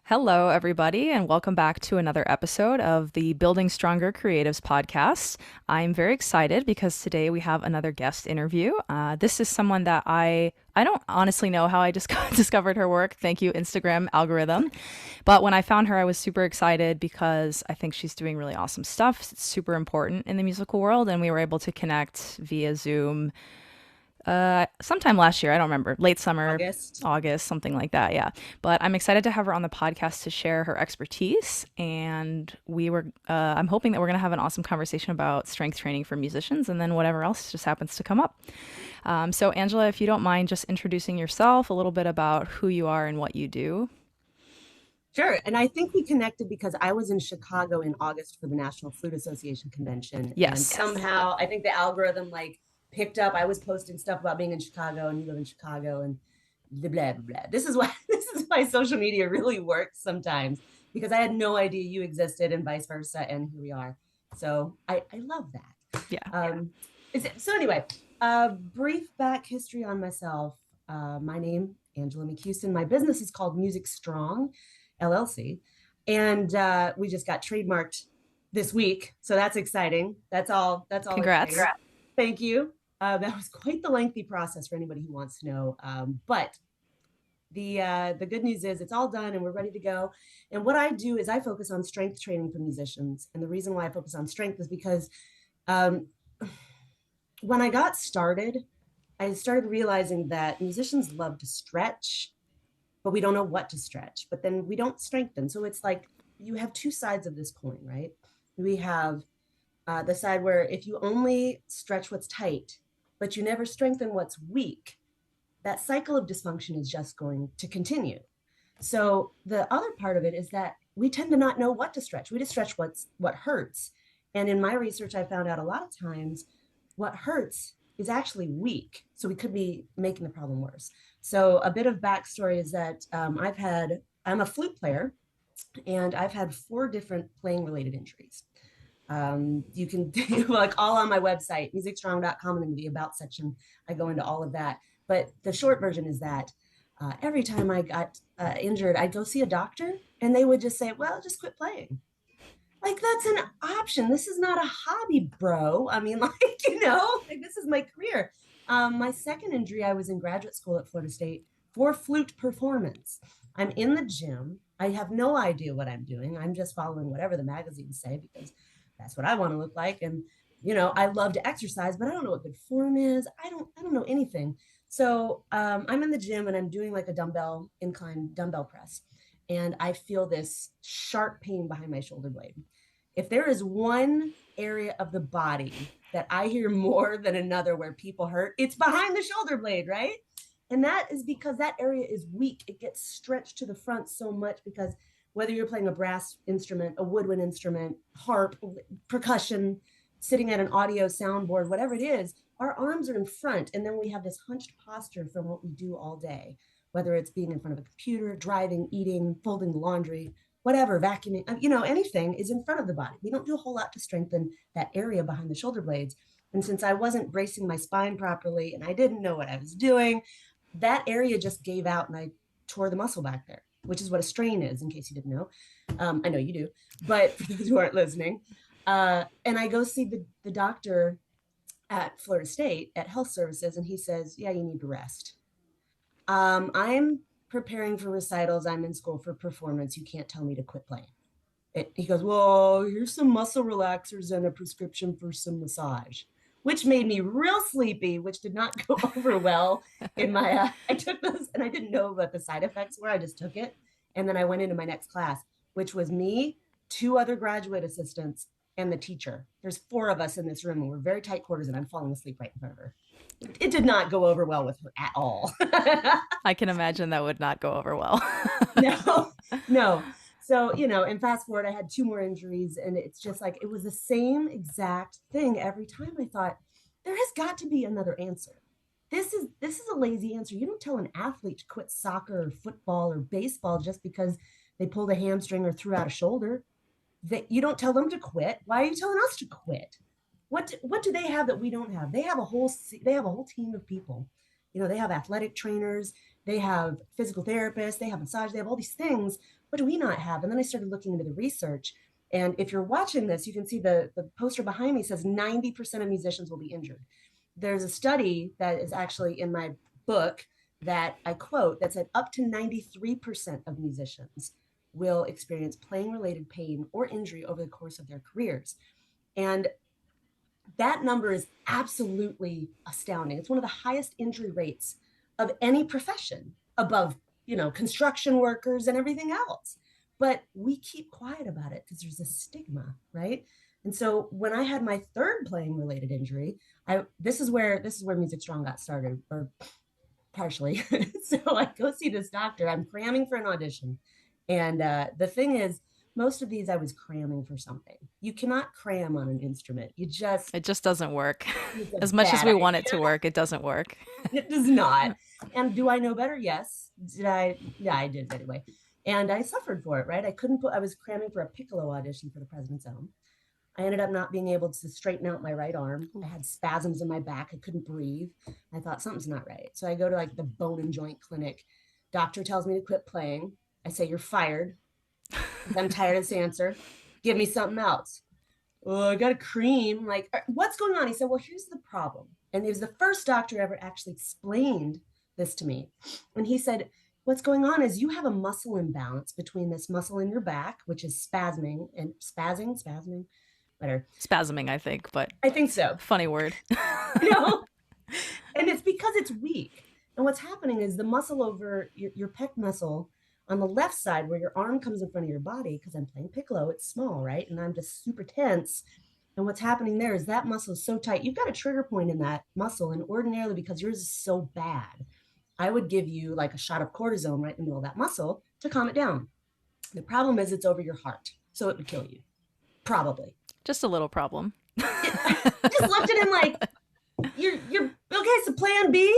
Hello, everybody, and welcome back to another episode of the Building Stronger Creatives podcast. I'm very excited because today we have another guest interview. This is someone that I don't honestly know how I just discovered her work. Thank you, Instagram algorithm. But when I found her, I was super excited because I think she's doing really awesome stuff. It's super important in the musical world, and we were able to connect via Zoom sometime last year. I don't remember. Late summer, August. August, something like that. Yeah. But I'm excited to have her on the podcast to share her expertise. And I'm hoping that we're going to have an awesome conversation about strength training for musicians and then whatever else just happens to come up. So, Angela, if you don't mind just introducing yourself, a little bit about who you are and what you do. Sure. And I think we connected because I was in Chicago in August for the National Flute Association convention. And Yes. somehow I think the algorithm picked up. I was posting stuff about being in Chicago and you live in Chicago and blah, blah, blah. This is why this is why social media really works sometimes because I had no idea you existed and vice versa. And here we are. So I love that. Yeah. So anyway, brief back history on myself. My name, Angela McHouston. My business is called MusicStrong LLC. And we just got trademarked this week. So that's exciting. That's all Congrats. exciting. Thank you. That was quite the lengthy process for anybody who wants to know. But the good news is it's all done and we're ready to go. And what I do is I focus on strength training for musicians. And the reason why I focus on strength is because um, when I got started, I started realizing that musicians love to stretch, but we don't know what to stretch, but then we don't strengthen. So it's like you have two sides of this coin, right? We have the side where if you only stretch what's tight, but you never strengthen what's weak, that cycle of dysfunction is just going to continue. So the other part of it is that we tend to not know what to stretch. We just stretch what hurts. And in my research, I found out a lot of times what hurts is actually weak. So we could be making the problem worse. So a bit of backstory is that I'm a flute player and I've had 4 different playing related injuries. You can like all on my website, musicstrong.com, and in the about section, I go into all of that. But the short version is that every time I got injured, I'd go see a doctor and they would just say, well, just quit playing. Like, that's an option. This is not a hobby, bro. I mean, this is my career. My second injury, I was in graduate school at Florida State for flute performance. I'm in the gym. I have no idea what I'm doing. I'm just following whatever the magazines say because that's what I want to look like. And, I love to exercise, but I don't know what good form is. I don't know anything. So I'm in the gym and I'm doing like a incline dumbbell press. And I feel this sharp pain behind my shoulder blade. If there is one area of the body that I hear more than another where people hurt, it's behind the shoulder blade, right? And that is because that area is weak. It gets stretched to the front so much because whether you're playing a brass instrument, a woodwind instrument, harp, percussion, sitting at an audio soundboard, whatever it is, our arms are in front. And then we have this hunched posture from what we do all day, whether it's being in front of a computer, driving, eating, folding laundry, whatever, vacuuming, anything is in front of the body. We don't do a whole lot to strengthen that area behind the shoulder blades. And since I wasn't bracing my spine properly and I didn't know what I was doing, that area just gave out and I tore the muscle back there, which is what a strain is, in case you didn't know. I know you do, but for those who aren't listening. And I go see the doctor at Florida State at Health Services, and he says, yeah, you need to rest. I'm preparing for recitals. I'm in school for performance. You can't tell me to quit playing. He goes, well, here's some muscle relaxers and a prescription for some massage, which made me real sleepy, which did not go over well in my, I took those and I didn't know what the side effects were. I just took it. And then I went into my next class, which was me, 2 other graduate assistants, and the teacher. There's 4 of us in this room and we're very tight quarters and I'm falling asleep right in front of her. It did not go over well with her at all. I can imagine that would not go over well. No, no. So, and fast forward, I had 2 more injuries and it's just like, it was the same exact thing every time. I thought there has got to be another answer. This is a lazy answer. You don't tell an athlete to quit soccer or football or baseball just because they pulled a hamstring or threw out a shoulder. You don't tell them to quit. Why are you telling us to quit? What do they have that we don't have? They have a whole team of people. They have athletic trainers, they have physical therapists, they have massage, they have all these things. What do we not have? And then I started looking into the research. And if you're watching this, you can see the poster behind me says 90% of musicians will be injured. There's a study that is actually in my book that I quote that said up to 93% of musicians will experience playing related pain or injury over the course of their careers. And that number is absolutely astounding. It's one of the highest injury rates of any profession, above, construction workers and everything else. But we keep quiet about it because there's a stigma, right? And so when I had my third playing related injury, this is where MusicStrong got started, or partially. So I go see this doctor. I'm cramming for an audition. And the thing is, most of these I was cramming for something. You cannot cram on an instrument. It just doesn't work. It's a As much as bad we want it idea. to work, it doesn't work. It does not. And do I know better? Yes. Did I? Yeah, I did anyway. And I suffered for it, right? I was cramming for a piccolo audition for the President's Own. I ended up not being able to straighten out my right arm. I had spasms in my back. I couldn't breathe. I thought something's not right. So I go to like the bone and joint clinic. Doctor tells me to quit playing. I say, "You're fired. I'm tired of this answer. Give me something else." "Oh, I got a cream." Like, "What's going on?" He said, "Well, here's the problem." And he was the first doctor ever actually explained this to me. And he said, "What's going on is you have a muscle imbalance between this muscle in your back, which is spasming and spasming, whatever. Spasming, I think, but I think so. funny word. You know, and it's because it's weak. And what's happening is the muscle over your pec muscle on the left side, where your arm comes in front of your body, because I'm playing piccolo, it's small, right? And I'm just super tense. And what's happening there is that muscle is so tight. You've got a trigger point in that muscle. And ordinarily, because yours is so bad, I would give you like a shot of cortisone right in the middle of that muscle to calm it down. The problem is it's over your heart. So it would kill you. Probably. Just a little problem. Just left it in like, you're okay. So plan B,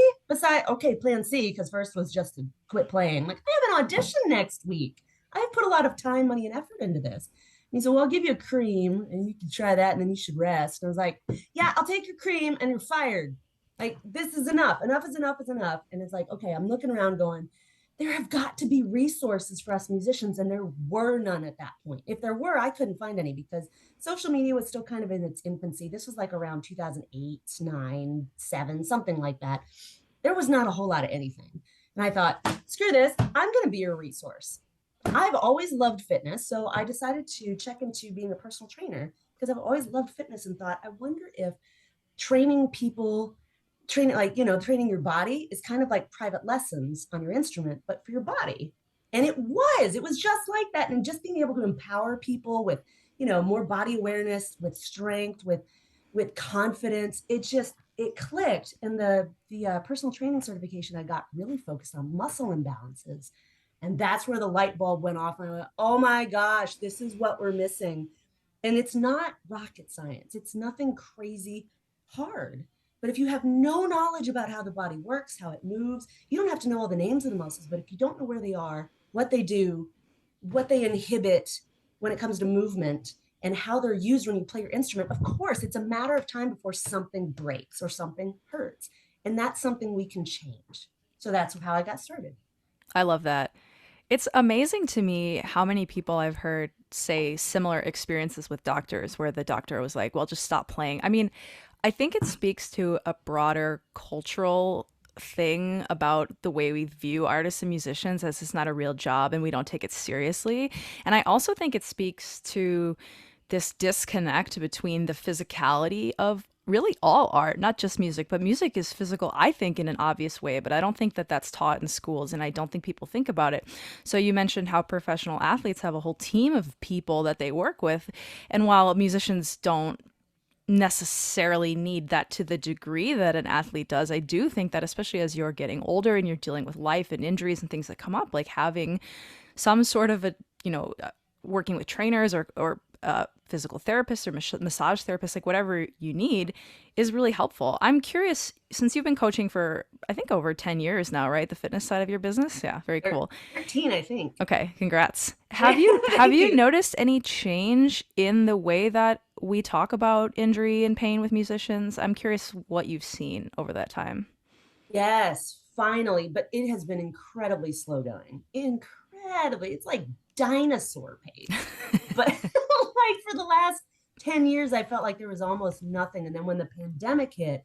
plan C, because first was just to quit playing. Like, I have an audition next week. I have put a lot of time, money, and effort into this. And he said, "Well, I'll give you a cream and you can try that and then you should rest." And I was like, "Yeah, I'll take your cream and you're fired. Like, this is enough. Enough is enough is enough." And it's like, okay, I'm looking around going, there have got to be resources for us musicians. And there were none at that point. If there were, I couldn't find any because social media was still kind of in its infancy. This was like around 2008, 9, 7, something like that. There was not a whole lot of anything. And I thought, screw this, I'm going to be your resource. I've always loved fitness. So I decided to check into being a personal trainer because I've always loved fitness and thought, I wonder if training people training your body is kind of like private lessons on your instrument, but for your body. And it was just like that. And just being able to empower people with, more body awareness, with strength, with confidence, it clicked. And the personal training certification I got really focused on muscle imbalances. And that's where the light bulb went off. And I went, oh my gosh, this is what we're missing. And it's not rocket science. It's nothing crazy hard. But if you have no knowledge about how the body works, how it moves, you don't have to know all the names of the muscles. But if you don't know where they are, what they do, what they inhibit when it comes to movement, and how they're used when you play your instrument, of course, it's a matter of time before something breaks or something hurts. And that's something we can change. So that's how I got started. I love that. It's amazing to me how many people I've heard say similar experiences with doctors where the doctor was like, well, just stop playing. I mean, I think it speaks to a broader cultural thing about the way we view artists and musicians as it's not a real job and we don't take it seriously. And I also think it speaks to this disconnect between the physicality of really all art, not just music, but music is physical, I think, in an obvious way, but I don't think that that's taught in schools and I don't think people think about it. So you mentioned how professional athletes have a whole team of people that they work with. And while musicians don't necessarily need that to the degree that an athlete does, I do think that especially as you're getting older and you're dealing with life and injuries and things that come up, like having some sort of working with trainers or physical therapists or massage therapists, like whatever you need, is really helpful. I'm curious, since you've been coaching for, I think, over 10 years now, right? The fitness side of your business? Yeah, very cool. 13, I think. Okay, congrats. Have you noticed any change in the way that we talk about injury and pain with musicians? I'm curious what you've seen over that time. Yes, finally, but it has been incredibly slow going. Incredibly. It's like dinosaur pace. But like for the last 10 years, I felt like there was almost nothing. And then when the pandemic hit,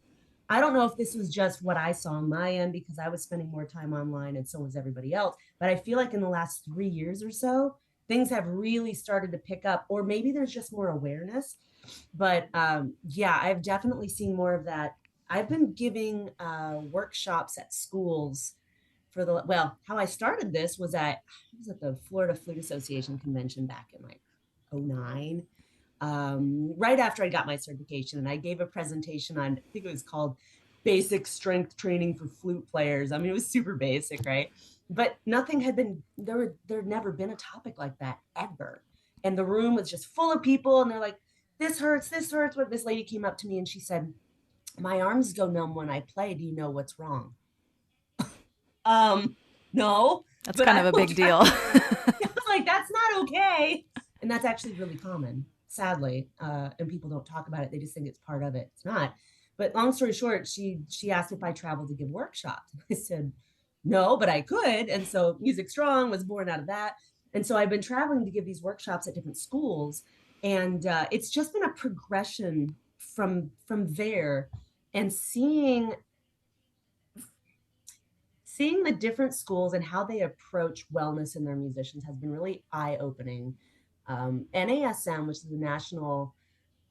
I don't know if this was just what I saw on my end because I was spending more time online and so was everybody else. But I feel like in the last 3 years or so, things have really started to pick up, or maybe there's just more awareness. But yeah, I've definitely seen more of that. I've been giving workshops at schools for the, well, how I started this was at the Florida Flute Association convention back in like '09, right after I got my certification. And I gave a presentation on, I think it was called Basic Strength Training for Flute Players. I mean, it was super basic, right? But nothing had been, there'd never been a topic like that ever. And the room was just full of people. And they're like, this hurts, this hurts. But this lady came up to me and she said, my arms go numb when I play. Do you know what's wrong? Um, no, That's but kind of I a will big try. deal. I was like, that's not okay. And that's actually really common, sadly. And people don't talk about it. They just think it's part of it. It's not. But long story short, she asked if I traveled to give workshops. I said, no, but I could. And so MusicStrong was born out of that. And so I've been traveling to give these workshops at different schools. And it's just been a progression from there, and seeing the different schools and how they approach wellness in their musicians has been really eye-opening. NASM, which is the National,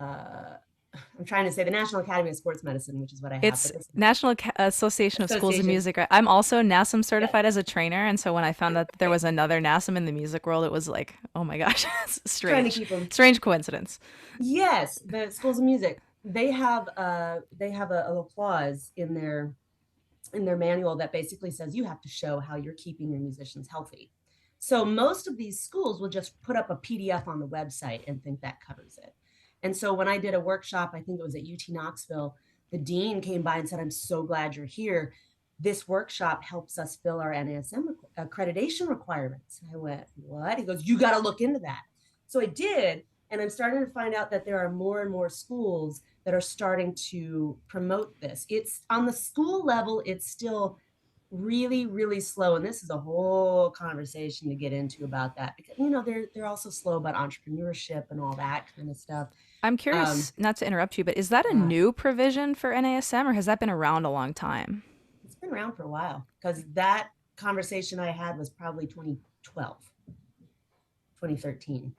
I'm trying to say the National Academy of Sports Medicine, which is what I have, It's but this National Association of Schools of association. Music. Right? I'm also NASM Yeah. certified as a trainer, and so when I found out that there Okay. was another NASM in the music world, it was like, oh my gosh, it's Trying to strange, keep them. strange coincidence. Yes, the schools of music. They have a little clause in their manual that basically says you have to show how you're keeping your musicians healthy. So most of these schools will just put up a PDF on the website and think that covers it. And so when I did a workshop, I think it was at UT Knoxville, the dean came by and said, I'm so glad you're here. This workshop helps us fill our NASM accreditation requirements. I went, what? He goes, you got to look into that. So I did. And I'm starting to find out that there are more and more schools that are starting to promote this. It's on the school level, it's still really, really slow. And this is a whole conversation to get into about that because they're also slow about entrepreneurship and all that kind of stuff. I'm Um, curious, not to interrupt you, but is that a yeah, new provision for NASM, or has that been around a long time? it's been around for a while because that conversation I had was probably 2012, 2013.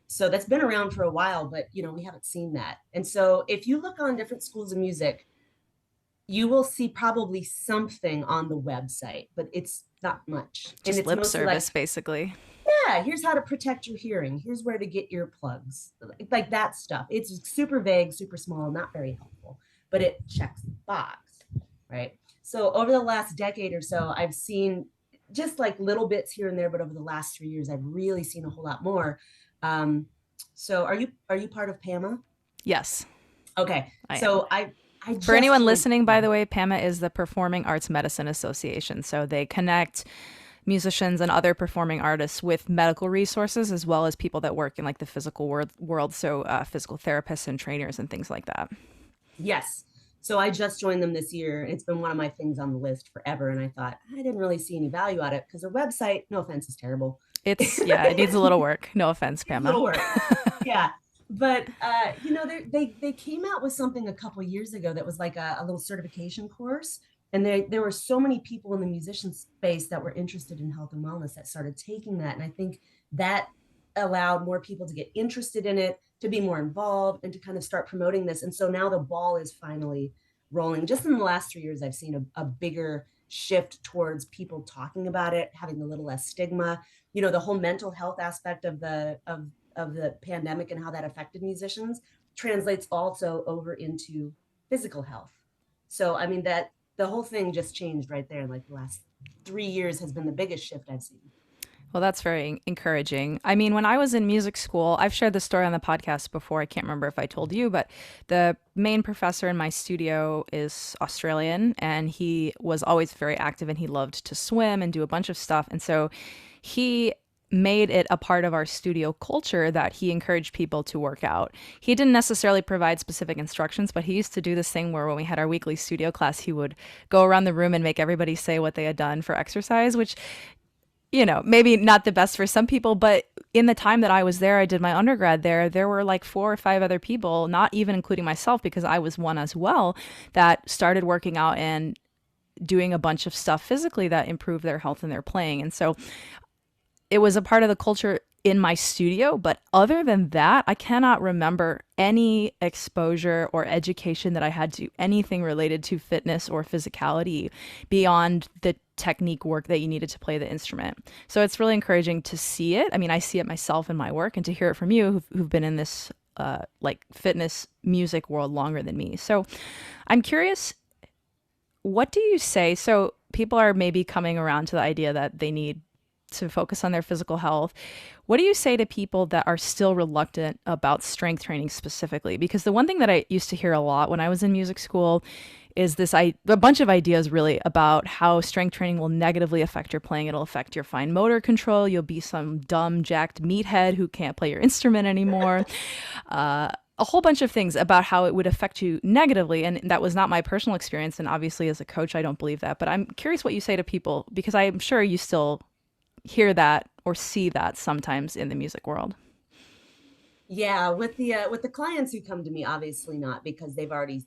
So that's been around for a while, but we haven't seen that. And so if you look on different schools of music, you will see probably something on the website, but it's not much. And Just it's lip mostly like, service, basically. yeah, here's how to protect your hearing. Here's where to get earplugs, like that stuff. It's super vague, super small, not very helpful, but it checks the box, right? So over the last decade or so, I've seen just like little bits here and there, but over the last 3 years, I've really seen a whole lot more. Um, so are you part of PAMA? Yes, Okay, I am. so I For just anyone joined listening, by PAMA. the way, PAMA is the Performing Arts Medicine Association. So they connect musicians and other performing artists with medical resources as well as people that work in like the physical world, so physical therapists and trainers and things like that. Yes. So I just joined them this year. It's been one of my things on the list forever. And I thought I didn't really see any value at it because their website, no offense, is terrible. It's, yeah, it needs It's a little work. No offense, Pamela. little work. Yeah. But they came out with something a couple of years ago that was like a little certification course. And there were so many people in the musician space that were interested in health and wellness that started taking that. And I think that allowed more people to get interested in it, to be more involved, and to kind of start promoting this. And so now the ball is finally rolling. Just in the last 3 years, I've seen a bigger shift towards people talking about it, having a little less stigma. The whole mental health aspect of the pandemic and how that affected musicians translates also over into physical health. So I mean that the whole thing just changed right there. Like the last 3 years has been the biggest shift I've seen. Well, that's very encouraging. I mean, when I was in music school, I've shared this story on the podcast before. I can't remember if I told you, but the main professor in my studio is Australian and he was always very active and he loved to swim and do a bunch of stuff. And so he made it a part of our studio culture that he encouraged people to work out. He didn't necessarily provide specific instructions, but he used to do this thing where when we had our weekly studio class, he would go around the room and make everybody say what they had done for exercise, which, maybe not the best for some people, but in the time that I was there, I did my undergrad there, there were like 4 or 5 other people, not even including myself, because I was one as well, that started working out and doing a bunch of stuff physically that improved their health and their playing. And so it was a part of the culture in my studio. But other than that, I cannot remember any exposure or education that I had to anything related to fitness or physicality beyond the technique work that you needed to play the instrument. So it's really encouraging to see it. I mean, I see it myself in my work, and to hear it from you who've been in this like fitness music world longer than me. So I'm curious, what do you say? So people are maybe coming around to the idea that they need to focus on their physical health. What do you say to people that are still reluctant about strength training specifically? Because the one thing that I used to hear a lot when I was in music school is a bunch of ideas really about how strength training will negatively affect your playing. It'll affect your fine motor control. You'll be some dumb, jacked meathead who can't play your instrument anymore. A whole bunch of things about how it would affect you negatively. And that was not my personal experience. And obviously, as a coach, I don't believe that. But I'm curious what you say to people, because I'm sure you still hear that or see that sometimes in the music world. Yeah, with the clients who come to me, obviously not, because they've already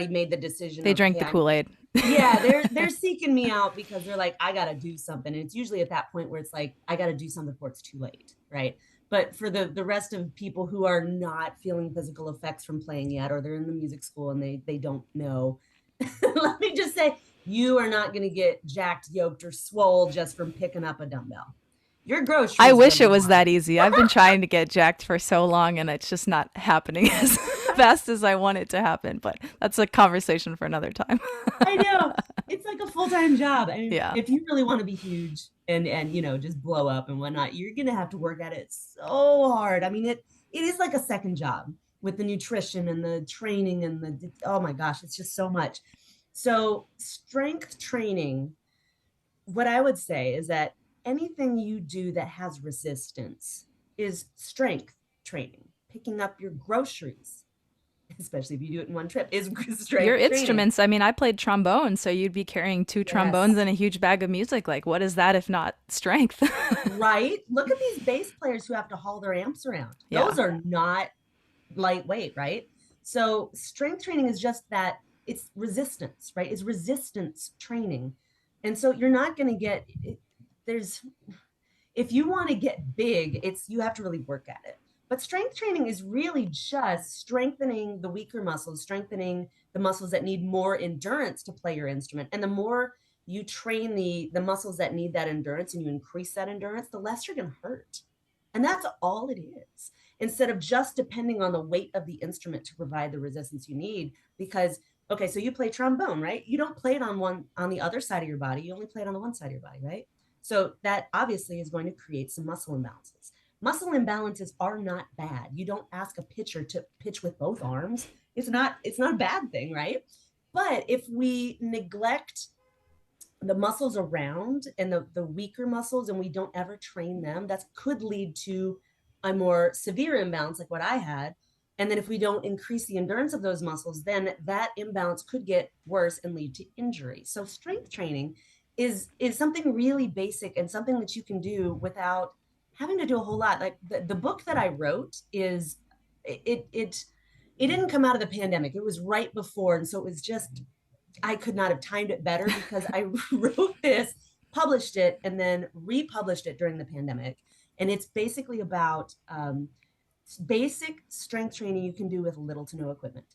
made the decision They of, drank hey, the I'm Kool-Aid. yeah, they're seeking me out because they're like, I gotta do something. And it's usually at that point where it's like, I gotta do something before it's too late, right? But for the rest of people who are not feeling physical effects from playing yet, or they're in the music school and they don't know, let me just say, you are not gonna get jacked, yoked, or swole just from picking up a dumbbell. Your I groceries are wish gonna it go was up. that easy. I've been trying to get jacked for so long, and it's just not happening as fast as I want it to happen. But that's a conversation for another time. I know. It's like a full-time job. I mean, Yeah. if you really want to be huge and just blow up and whatnot, you're gonna have to work at it so hard. I mean, it is like a second job with the nutrition and the training and the oh my gosh, it's just so much. So strength training, what I would say is that anything you do that has resistance is strength training. Picking up your groceries, especially if you do it in one trip, is Your strength training. instruments, I mean, I played trombone, so you'd be carrying 2 trombones Yes. and a huge bag of music. Like, what is that if not strength? Right? Look at these bass players who have to haul their amps around. Yeah. Those are not lightweight, right? So strength training is just that, it's resistance, right? It's resistance training. And so you're not going to get there's if you want to get big, it's you have to really work at it. But strength training is really just strengthening the weaker muscles, strengthening the muscles that need more endurance to play your instrument. And the more you train the muscles that need that endurance and you increase that endurance, the less you're going to hurt. And that's all it is. Instead of just depending on the weight of the instrument to provide the resistance you need, because okay, so you play trombone, right? You don't play it on the other side of your body. You only play it on the one side of your body, right? So that obviously is going to create some muscle imbalances. Muscle imbalances are not bad. You don't ask a pitcher to pitch with both arms. It's not a bad thing, right? But if we neglect the muscles around and the weaker muscles and we don't ever train them, that could lead to a more severe imbalance like what I had. And then if we don't increase the endurance of those muscles, then that imbalance could get worse and lead to injury. So strength training is something really basic and something that you can do without having to do a whole lot. Like the book that I wrote is it didn't come out of the pandemic. It was right before. And so it was just, I could not have timed it better because I wrote this, published it, and then republished it during the pandemic. And it's basically about basic strength training you can do with little to no equipment.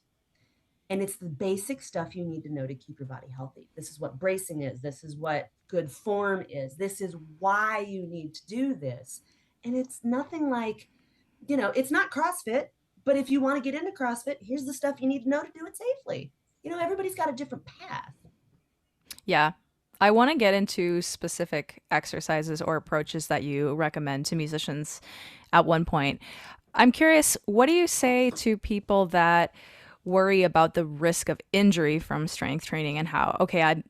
And it's the basic stuff you need to know to keep your body healthy. This is what bracing is. This is what good form is. This is why you need to do this. And it's nothing like, it's not CrossFit, but if you want to get into CrossFit, here's the stuff you need to know to do it safely. Everybody's got a different path. Yeah. I want to get into specific exercises or approaches that you recommend to musicians at one point. I'm curious, what do you say to people that worry about the risk of injury from strength training, and how, okay, I'm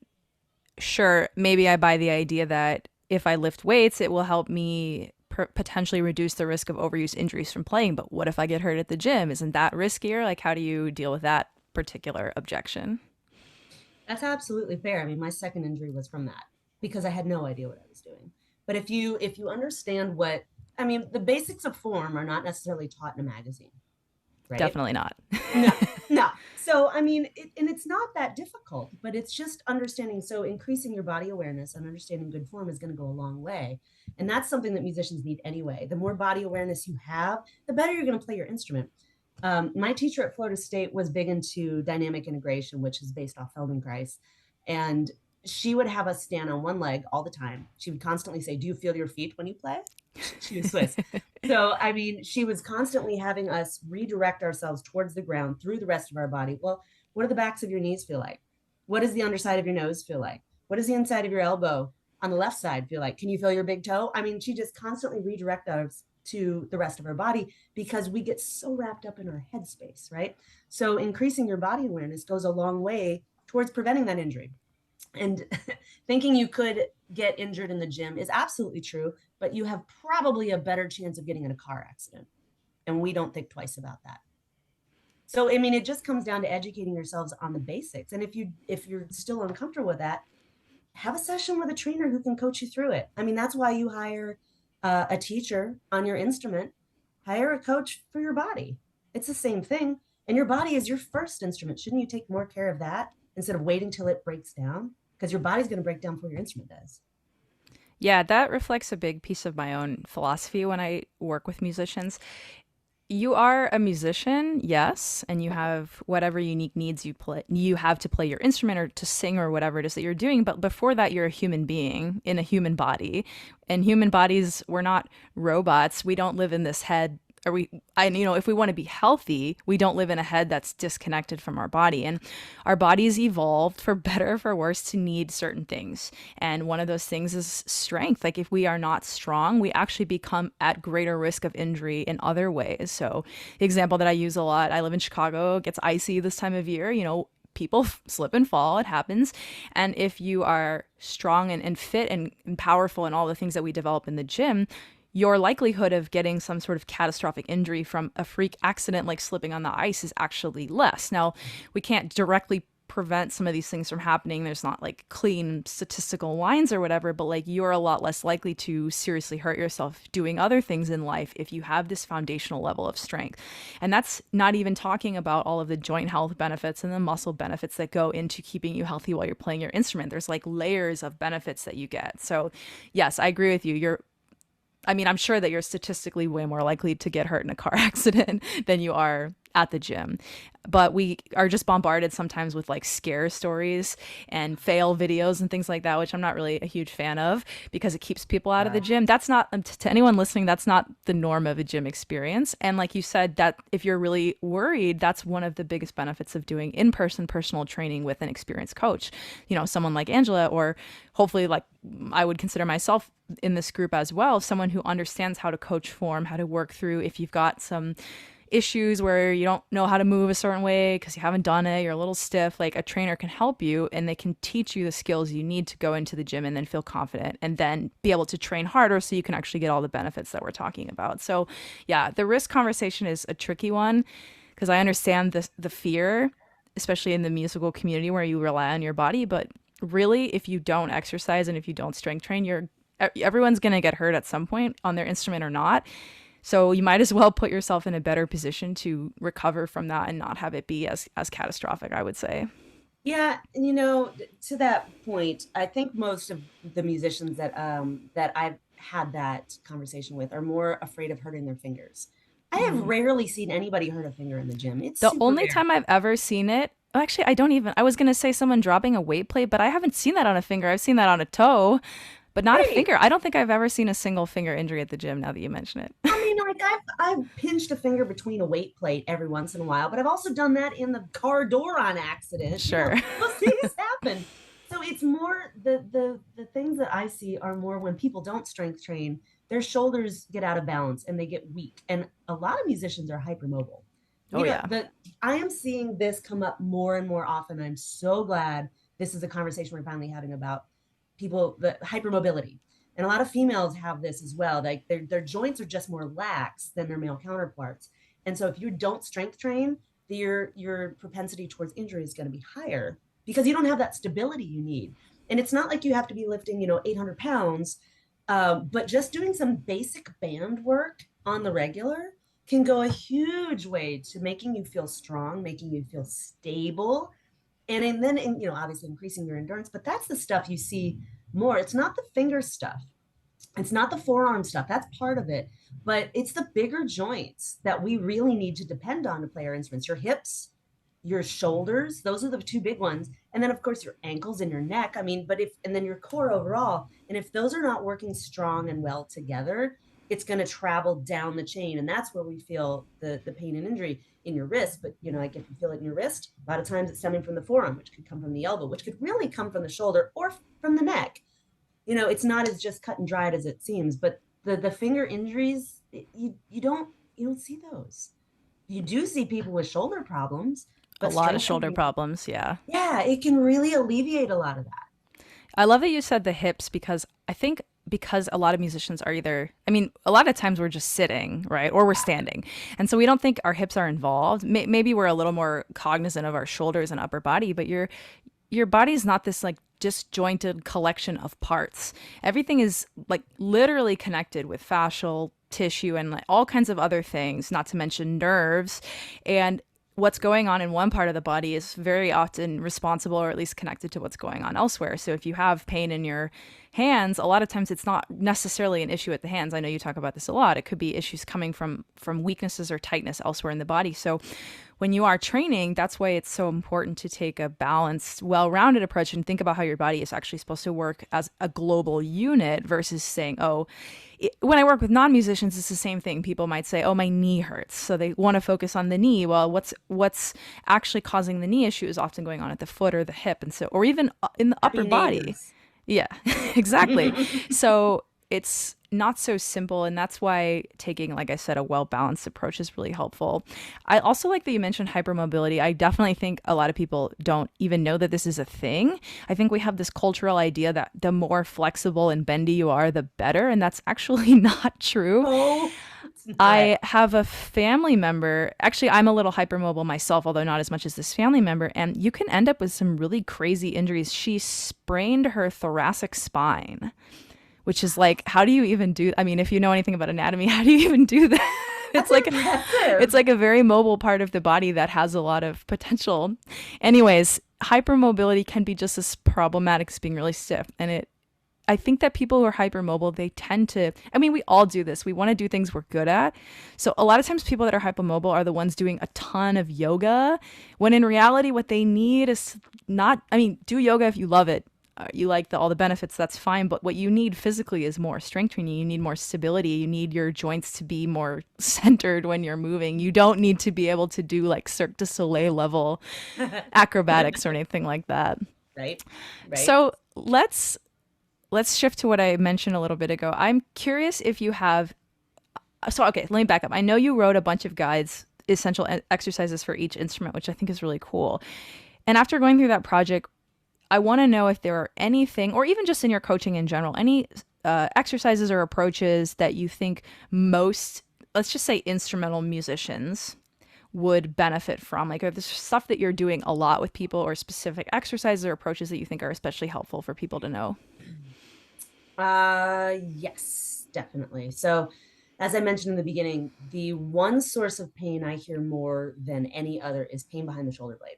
sure maybe I buy the idea that if I lift weights, it will help me potentially reduce the risk of overuse injuries from playing. But what if I get hurt at the gym? Isn't that riskier? Like, how do you deal with that particular objection? That's absolutely fair. I mean, my second injury was from that because I had no idea what I was doing. But if you understand what I mean, the basics of form are not necessarily taught in a magazine, right? Definitely not. No, no. So, I mean, and it's not that difficult, but it's just understanding. So, increasing your body awareness and understanding good form is going to go a long way. And that's something that musicians need anyway. The more body awareness you have, the better you're going to play your instrument. My teacher at Florida State was big into dynamic integration, which is based off Feldenkrais. And she would have us stand on one leg all the time. She would constantly say, "Do you feel your feet when you play?" She was Swiss. So, I mean, she was constantly having us redirect ourselves towards the ground through the rest of our body. Well, what do the backs of your knees feel like? What does the underside of your nose feel like? What does the inside of your elbow on the left side feel like? Can you feel your big toe? I mean, she just constantly redirect us to the rest of our body because we get so wrapped up in our headspace, right? So increasing your body awareness goes a long way towards preventing that injury. And thinking you could get injured in the gym is absolutely true, but you have probably a better chance of getting in a car accident. And we don't think twice about that. So, I mean, it just comes down to educating yourselves on the basics. And if you're still uncomfortable with that, have a session with a trainer who can coach you through it. I mean, that's why you hire a teacher on your instrument, hire a coach for your body. It's the same thing. And your body is your first instrument. Shouldn't you take more care of that instead of waiting till it breaks down? Because your body's going to break down before your instrument does. Yeah, that reflects a big piece of my own philosophy when I work with musicians. You are a musician, yes, and you have whatever unique needs you have to play your instrument or to sing or whatever it is that you're doing, but before that you're a human being in a human body. And human bodies, we're not robots. We don't live in this head or if we want to be healthy, we don't live in a head that's disconnected from our body. And our bodies evolved for better or for worse to need certain things. And one of those things is strength. Like if we are not strong, we actually become at greater risk of injury in other ways. So the example that I use a lot, I live in Chicago, it gets icy this time of year, people slip and fall, it happens. And if you are strong and fit and powerful in all the things that we develop in the gym, your likelihood of getting some sort of catastrophic injury from a freak accident like slipping on the ice is actually less. Now, we can't directly prevent some of these things from happening. There's not like clean statistical lines or whatever, but like you're a lot less likely to seriously hurt yourself doing other things in life if you have this foundational level of strength. And that's not even talking about all of the joint health benefits and the muscle benefits that go into keeping you healthy while you're playing your instrument. There's like layers of benefits that you get. So yes, I agree with you. I'm sure that you're statistically way more likely to get hurt in a car accident than you are at the gym. But we are just bombarded sometimes with like scare stories and fail videos and things like that, which I'm not really a huge fan of because it keeps people out of the gym. That's not, to anyone listening, that's not the norm of a gym experience. And like you said, that if you're really worried, that's one of the biggest benefits of doing in-person personal training with an experienced coach, someone like Angela, or hopefully like I would consider myself in this group as well, someone who understands how to coach form, how to work through if you've got some issues where you don't know how to move a certain way because you haven't done it, you're a little stiff. Like a trainer can help you and they can teach you the skills you need to go into the gym and then feel confident and then be able to train harder so you can actually get all the benefits that we're talking about. So yeah, the risk conversation is a tricky one because I understand the fear, especially in the musical community where you rely on your body. But really, if you don't exercise and if you don't strength train, everyone's going to get hurt at some point on their instrument or not. So you might as well put yourself in a better position to recover from that and not have it be as catastrophic, I would say. Yeah, to that point, I think most of the musicians that I've had that conversation with are more afraid of hurting their fingers. I have rarely seen anybody hurt a finger in the gym. It's The super only rare. time I've ever seen it, actually, I was going to say someone dropping a weight plate, but I haven't seen that on a finger. I've seen that on a toe, but not a Right. finger. I don't think I've ever seen a single finger injury at the gym now that you mention it. I mean, like I've pinched a finger between a weight plate every once in a while, but I've also done that in the car door on accident. Sure. Those things happen. So it's more the things that I see are more when people don't strength train, their shoulders get out of balance and they get weak. And a lot of musicians are hypermobile. Oh, yeah. I am seeing this come up more and more often. I'm so glad this is a conversation we're finally having about people, the hypermobility. And a lot of females have this as well. Like their joints are just more lax than their male counterparts. And so if you don't strength train, your propensity towards injury is going to be higher because you don't have that stability you need. And it's not like you have to be lifting, 800 pounds, but just doing some basic band work on the regular can go a huge way to making you feel strong, making you feel stable, and then obviously increasing your endurance. But that's the stuff you see more. It's not the finger stuff, it's not the forearm stuff. That's part of it, but it's the bigger joints that we really need to depend on to play our instruments. Your hips, your shoulders, those are the two big ones. And then of course your ankles and your neck. I mean, and then your core overall. And if those are not working strong and well together, it's going to travel down the chain. And that's where we feel the pain and injury in your wrist. But like if you feel it in your wrist, a lot of times it's stemming from the forearm, which could come from the elbow, which could really come from the shoulder or from the neck. It's not as just cut and dried as it seems. But the finger injuries, you don't see those. You do see people with shoulder problems, A but lot of strength shoulder training, problems, yeah. yeah, it can really alleviate a lot of that. I love that you said the hips because I think because a lot of musicians are either, I mean, a lot of times we're just sitting, right? Or we're standing. And so we don't think our hips are involved. Maybe we're a little more cognizant of our shoulders and upper body, but your body's not this like disjointed collection of parts. Everything is like literally connected with fascial tissue and like all kinds of other things, not to mention nerves. And what's going on in one part of the body is very often responsible or at least connected to what's going on elsewhere. So if you have pain in your hands, a lot of times it's not necessarily an issue at the hands. I know you talk about this a lot. It could be issues coming from weaknesses or tightness elsewhere in the body. So when you are training, that's why it's so important to take a balanced, well-rounded approach and think about how your body is actually supposed to work as a global unit versus saying, oh, when I work with non-musicians, it's the same thing. People might say, "Oh, my knee hurts," so they want to focus on the knee. Well, what's actually causing the knee issue is often going on at the foot or the hip, and so or even in the upper Happy body. neighbors. Yeah, exactly. So it's not so simple, and that's why taking, like I said, a well-balanced approach is really helpful. I also like that you mentioned hypermobility. I definitely think a lot of people don't even know that this is a thing. I think we have this cultural idea that the more flexible and bendy you are, the better, and that's actually not true. Oh, it's not. I have a family member. Actually, I'm a little hypermobile myself, although not as much as this family member. And you can end up with some really crazy injuries. She sprained her thoracic spine, which is like, how do you even do? I mean, if you know anything about anatomy, how do you even do that? It's That's like it's impressive. like a very mobile part of the body that has a lot of potential. Anyways, hypermobility can be just as problematic as being really stiff, and I think that people who are hypermobile, they tend to, I mean, we all do this. We want to do things we're good at. So a lot of times people that are hypermobile are the ones doing a ton of yoga, when in reality, what they need is not, I mean, do yoga if you love it. You like all the benefits, that's fine. But what you need physically is more strength training. You need more stability. You need your joints to be more centered when you're moving. You don't need to be able to do like Cirque du Soleil level acrobatics or anything like that. Right, right. So let's shift to what I mentioned a little bit ago. I'm curious if you have. So, okay, let me back up. I know you wrote a bunch of guides, essential exercises for each instrument, which I think is really cool. And after going through that project, I want to know if there are anything, or even just in your coaching in general, any exercises or approaches that you think most, let's just say, instrumental musicians would benefit from. Like, are there stuff that you're doing a lot with people, or specific exercises or approaches that you think are especially helpful for people to know? Yes, definitely. So, as I mentioned in the beginning, the one source of pain I hear more than any other is pain behind the shoulder blade.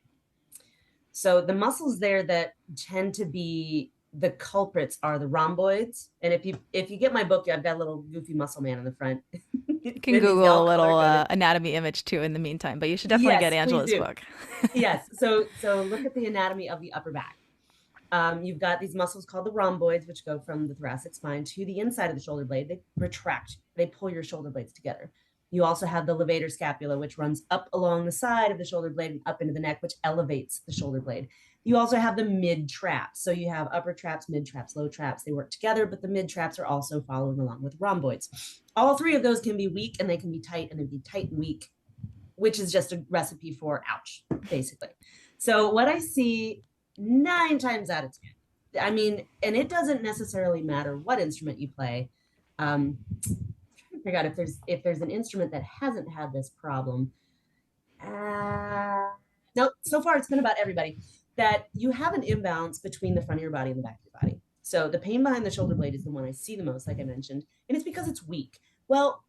So the muscles there that tend to be the culprits are the rhomboids. And if you get my book, I've got a little goofy muscle man in the front. You can He's Google a all color little coded. anatomy image too in the meantime, but you should definitely get Yes, please Angela's do. book. Yes. So look at the anatomy of the upper back. You've got these muscles called the rhomboids, which go from the thoracic spine to the inside of the shoulder blade. They retract, they pull your shoulder blades together. You also have the levator scapula, which runs up along the side of the shoulder blade and up into the neck, which elevates the shoulder blade. You also have the mid traps. So you have upper traps, mid traps, low traps. They work together, but the mid traps are also following along with rhomboids. All three of those can be weak and they can be tight, and they can be tight and weak, which is just a recipe for ouch, basically. So what I see 9 times out of 10 I mean, and it doesn't necessarily matter what instrument you play. Trying to figure out if there's an instrument that hasn't had this problem. No, so far it's been about everybody that you have an imbalance between the front of your body and the back of your body. So the pain behind the shoulder blade is the one I see the most, like I mentioned, and it's because it's weak. Well,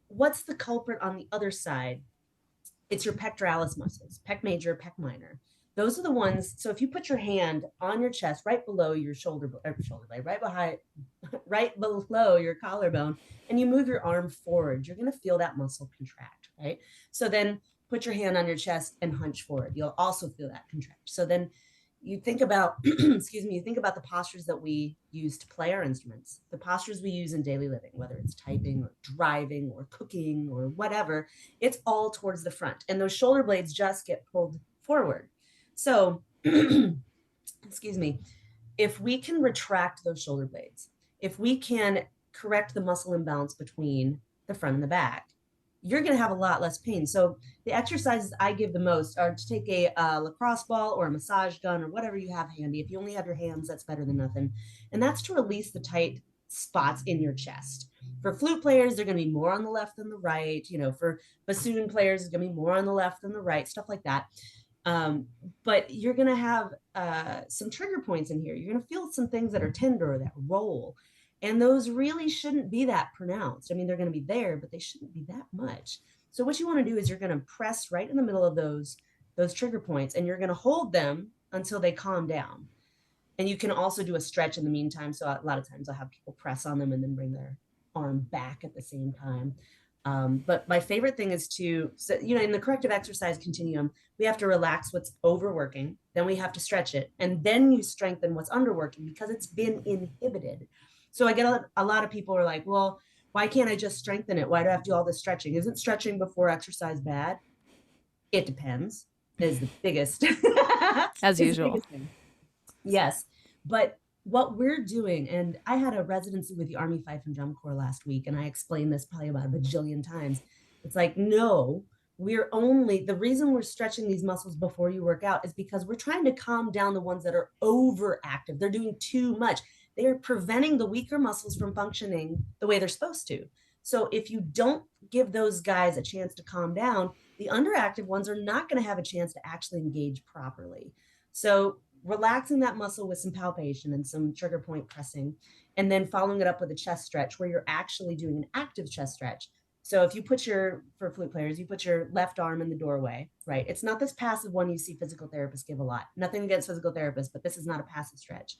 what's the culprit on the other side? It's your pectoralis muscles, pec major, pec minor. Those are the ones. So if you put your hand on your chest, right below your shoulder blade, right behind, right below your collarbone, and you move your arm forward, you're going to feel that muscle contract, right? So then put your hand on your chest and hunch forward. You'll also feel that contract. So then you think about, excuse me, you think about the postures that we use to play our instruments, the postures we use in daily living, whether it's typing or driving or cooking or whatever, it's all towards the front. And those shoulder blades just get pulled forward. So, excuse me, if we can retract those shoulder blades, if we can correct the muscle imbalance between the front and the back, you're going to have a lot less pain. So the exercises I give the most are to take a lacrosse ball or a massage gun or whatever you have handy. If you only have your hands, that's better than nothing. And that's to release the tight spots in your chest. For flute players, they're going to be more on the left than the right. You know, for bassoon players, it's going to be more on the left than the right, stuff like that. But you're going to have some trigger points in here. You're going to feel some things that are tender or that roll. And those really shouldn't be that pronounced. I mean, they're going to be there, but they shouldn't be that much. So what you want to do is you're going to press right in the middle of those trigger points, and you're going to hold them until they calm down. And you can also do a stretch in the meantime. So a lot of times I'll have people press on them and then bring their arm back at the same time. But my favorite thing is to, so, you know, in the corrective exercise continuum, we have to relax what's overworking, then we have to stretch it, and then you strengthen what's underworking because it's been inhibited. So I get a lot of people are like, well, why can't I just strengthen it? Why do I have to do all this stretching? Isn't stretching before exercise bad? It depends, is the biggest, is As the usual. biggest thing. Yes. But what we're doing, and I had a residency with the Army Fife and Drum Corps last week, and I explained this probably about a bajillion times. It's like, no, the reason we're stretching these muscles before you work out is because we're trying to calm down the ones that are overactive. They're doing too much. They are preventing the weaker muscles from functioning the way they're supposed to. So if you don't give those guys a chance to calm down, the underactive ones are not going to have a chance to actually engage properly. So relaxing that muscle with some palpation and some trigger point pressing, and then following it up with a chest stretch where you're actually doing an active chest stretch. So if you put for flute players, you put your left arm in the doorway, right? It's not this passive one you see physical therapists give a lot. Nothing against physical therapists, but this is not a passive stretch.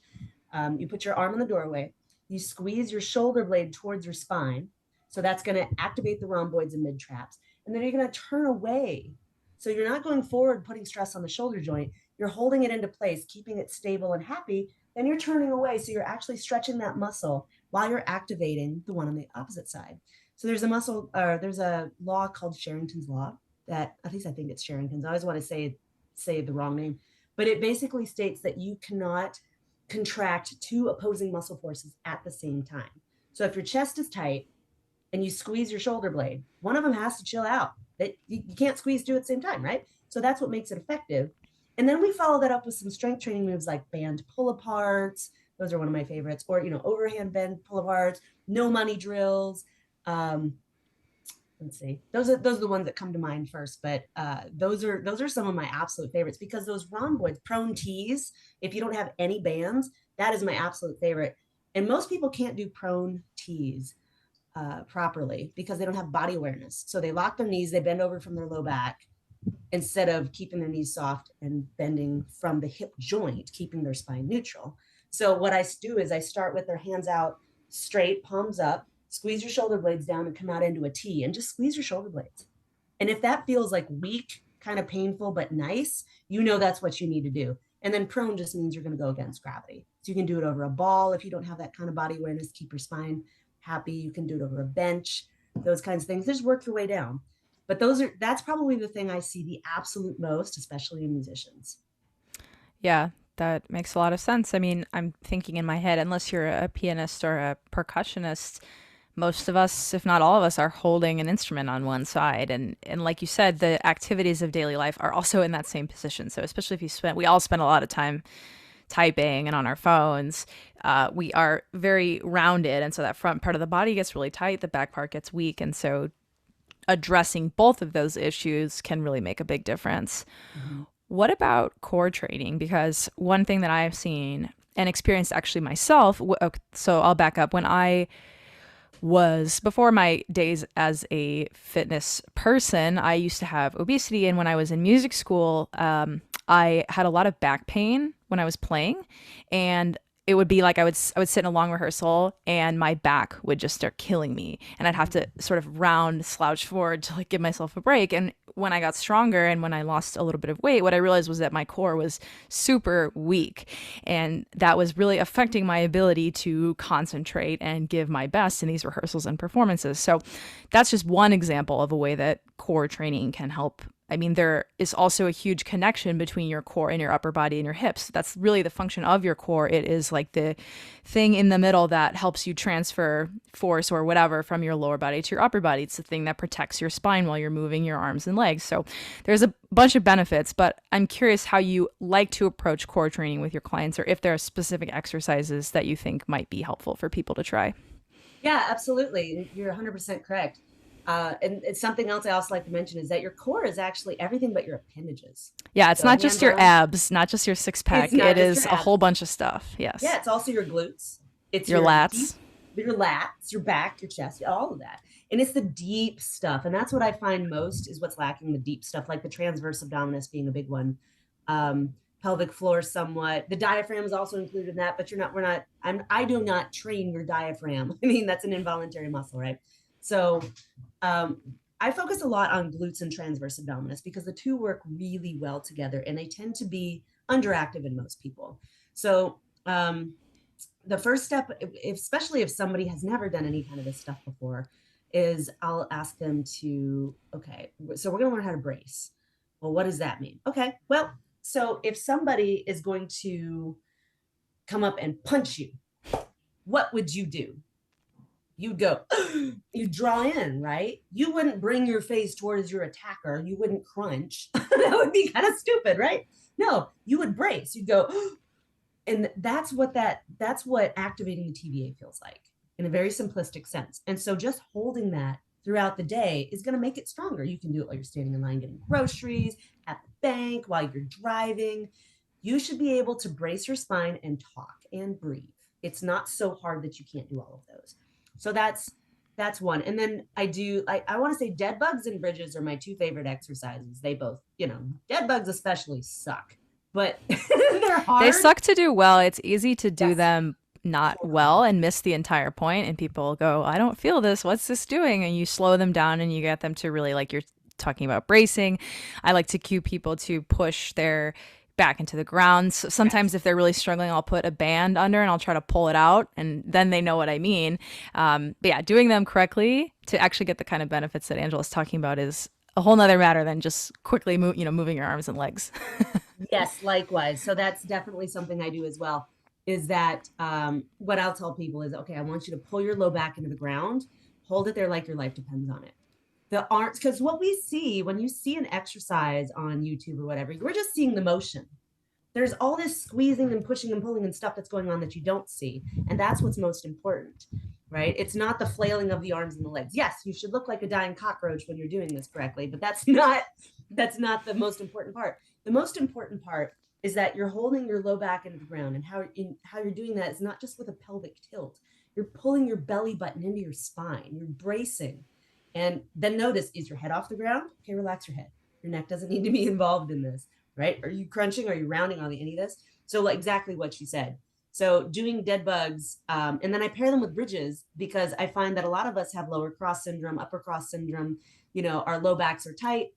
You put your arm in the doorway, you squeeze your shoulder blade towards your spine. So that's going to activate the rhomboids and mid traps. And then you're going to turn away. So you're not going forward, putting stress on the shoulder joint. You're holding it into place, keeping it stable and happy. Then you're turning away. So you're actually stretching that muscle while you're activating the one on the opposite side. So there's a law called Sherrington's law that, at least I think it's Sherrington's. I always want to say the wrong name, but it basically states that you cannot contract two opposing muscle forces at the same time. So if your chest is tight and you squeeze your shoulder blade, one of them has to chill out. You can't squeeze two at the same time, right? So that's what makes it effective. And then we follow that up with some strength training moves like band pull aparts. Those are one of my favorites. Or, overhand bend pull aparts, no money drills. Let's see. Those are the ones that come to mind first. But those are some of my absolute favorites because those rhomboids, prone tees, if you don't have any bands, that is my absolute favorite. And most people can't do prone tees properly because they don't have body awareness. So they lock their knees, they bend over from their low back instead of keeping their knees soft and bending from the hip joint, keeping their spine neutral. So what I do is I start with their hands out straight, palms up, squeeze your shoulder blades down and come out into a T and just squeeze your shoulder blades. And if that feels like weak, kind of painful, but nice, that's what you need to do. And then prone just means you're going to go against gravity. So you can do it over a ball. If you don't have that kind of body awareness, keep your spine happy. You can do it over a bench, those kinds of things. Just work your way down. But that's probably the thing I see the absolute most, especially in musicians. Yeah, that makes a lot of sense. I mean, I'm thinking in my head, unless you're a pianist or a percussionist, most of us, if not all of us, are holding an instrument on one side. And like you said, the activities of daily life are also in that same position. So especially if we all spend a lot of time typing and on our phones, we are very rounded. And so that front part of the body gets really tight, the back part gets weak. And so addressing both of those issues can really make a big difference. Mhm. What about core training? Because one thing that I've seen and experienced actually myself, so I'll back up. When I was before my days as a fitness person, I used to have obesity. And when I was in music school, I had a lot of back pain when I was playing. And it would be like I would sit in a long rehearsal and my back would just start killing me and I'd have to sort of round slouch forward to like give myself a break. And when I got stronger and when I lost a little bit of weight, what I realized was that my core was super weak and that was really affecting my ability to concentrate and give my best in these rehearsals and performances. So that's just one example of a way that core training can help. I mean, there is also a huge connection between your core and your upper body and your hips. That's really the function of your core. It is like the thing in the middle that helps you transfer force or whatever from your lower body to your upper body. It's the thing that protects your spine while you're moving your arms and legs. So there's a bunch of benefits, but I'm curious how you like to approach core training with your clients or if there are specific exercises that you think might be helpful for people to try. Yeah, absolutely. You're 100% correct. And it's something else I also like to mention is that your core is actually everything but your appendages. Yeah, it's So not just hands your on, abs, not just your six it's pack. not It just your is a abs. whole bunch of stuff. Yeah, Yes. it's also your glutes. It's Your your deep, lats. your lats, your back, your chest, all of that. And it's the deep stuff. And that's what I find most is what's lacking, the deep stuff, like the transverse abdominis being a big one. Pelvic floor somewhat. The diaphragm is also included in that, but I do not train your diaphragm. I mean, that's an involuntary muscle, right? So um, I focus a lot on glutes and transverse abdominis because the two work really well together and they tend to be underactive in most people. So the first step, especially if somebody has never done any kind of this stuff before, is I'll ask them to, okay, so we're going to learn how to brace. Well, what does that mean? Okay, well, so if somebody is going to come up and punch you, what would you do? You'd go, you draw in, right? You wouldn't bring your face towards your attacker. You wouldn't crunch. That would be kind of stupid, right? No, you would brace. You'd go, and that's what activating the TVA feels like in a very simplistic sense. And so just holding that throughout the day is going to make it stronger. You can do it while you're standing in line getting groceries, at the bank, while you're driving. You should be able to brace your spine and talk and breathe. It's not so hard that you can't do all of those. So that's one. And then I want to say dead bugs and bridges are my two favorite exercises. They both, dead bugs especially suck, but they're They hard. suck to do well. It's easy to do Yes, them not totally. well and miss the entire point, and people go, I don't feel this. What's this doing? And you slow them down and you get them to really, like you're talking about bracing. I like to cue people to push their back into the ground. So sometimes Yes. if they're really struggling, I'll put a band under and I'll try to pull it out and then they know what I mean. But yeah, doing them correctly to actually get the kind of benefits that Angela's talking about is a whole nother matter than just quickly moving your arms and legs. Yes, likewise. So that's definitely something I do as well. Is that what I'll tell people is, okay, I want you to pull your low back into the ground, hold it there like your life depends on it. The arms, because what we see when you see an exercise on YouTube or whatever, you're just seeing the motion. There's all this squeezing and pushing and pulling and stuff that's going on that you don't see. And that's what's most important, right? It's not the flailing of the arms and the legs. Yes, you should look like a dying cockroach when you're doing this correctly, but that's not the most important part. The most important part is that you're holding your low back into the ground, and how you're doing that is not just with a pelvic tilt. You're pulling your belly button into your spine. You're bracing. And then notice, is your head off the ground? Okay, relax your head. Your neck doesn't need to be involved in this, right? Are you crunching? Are you rounding on any of this? So like exactly what she said. So doing dead bugs, and then I pair them with bridges because I find that a lot of us have lower cross syndrome, upper cross syndrome. Our low backs are tight,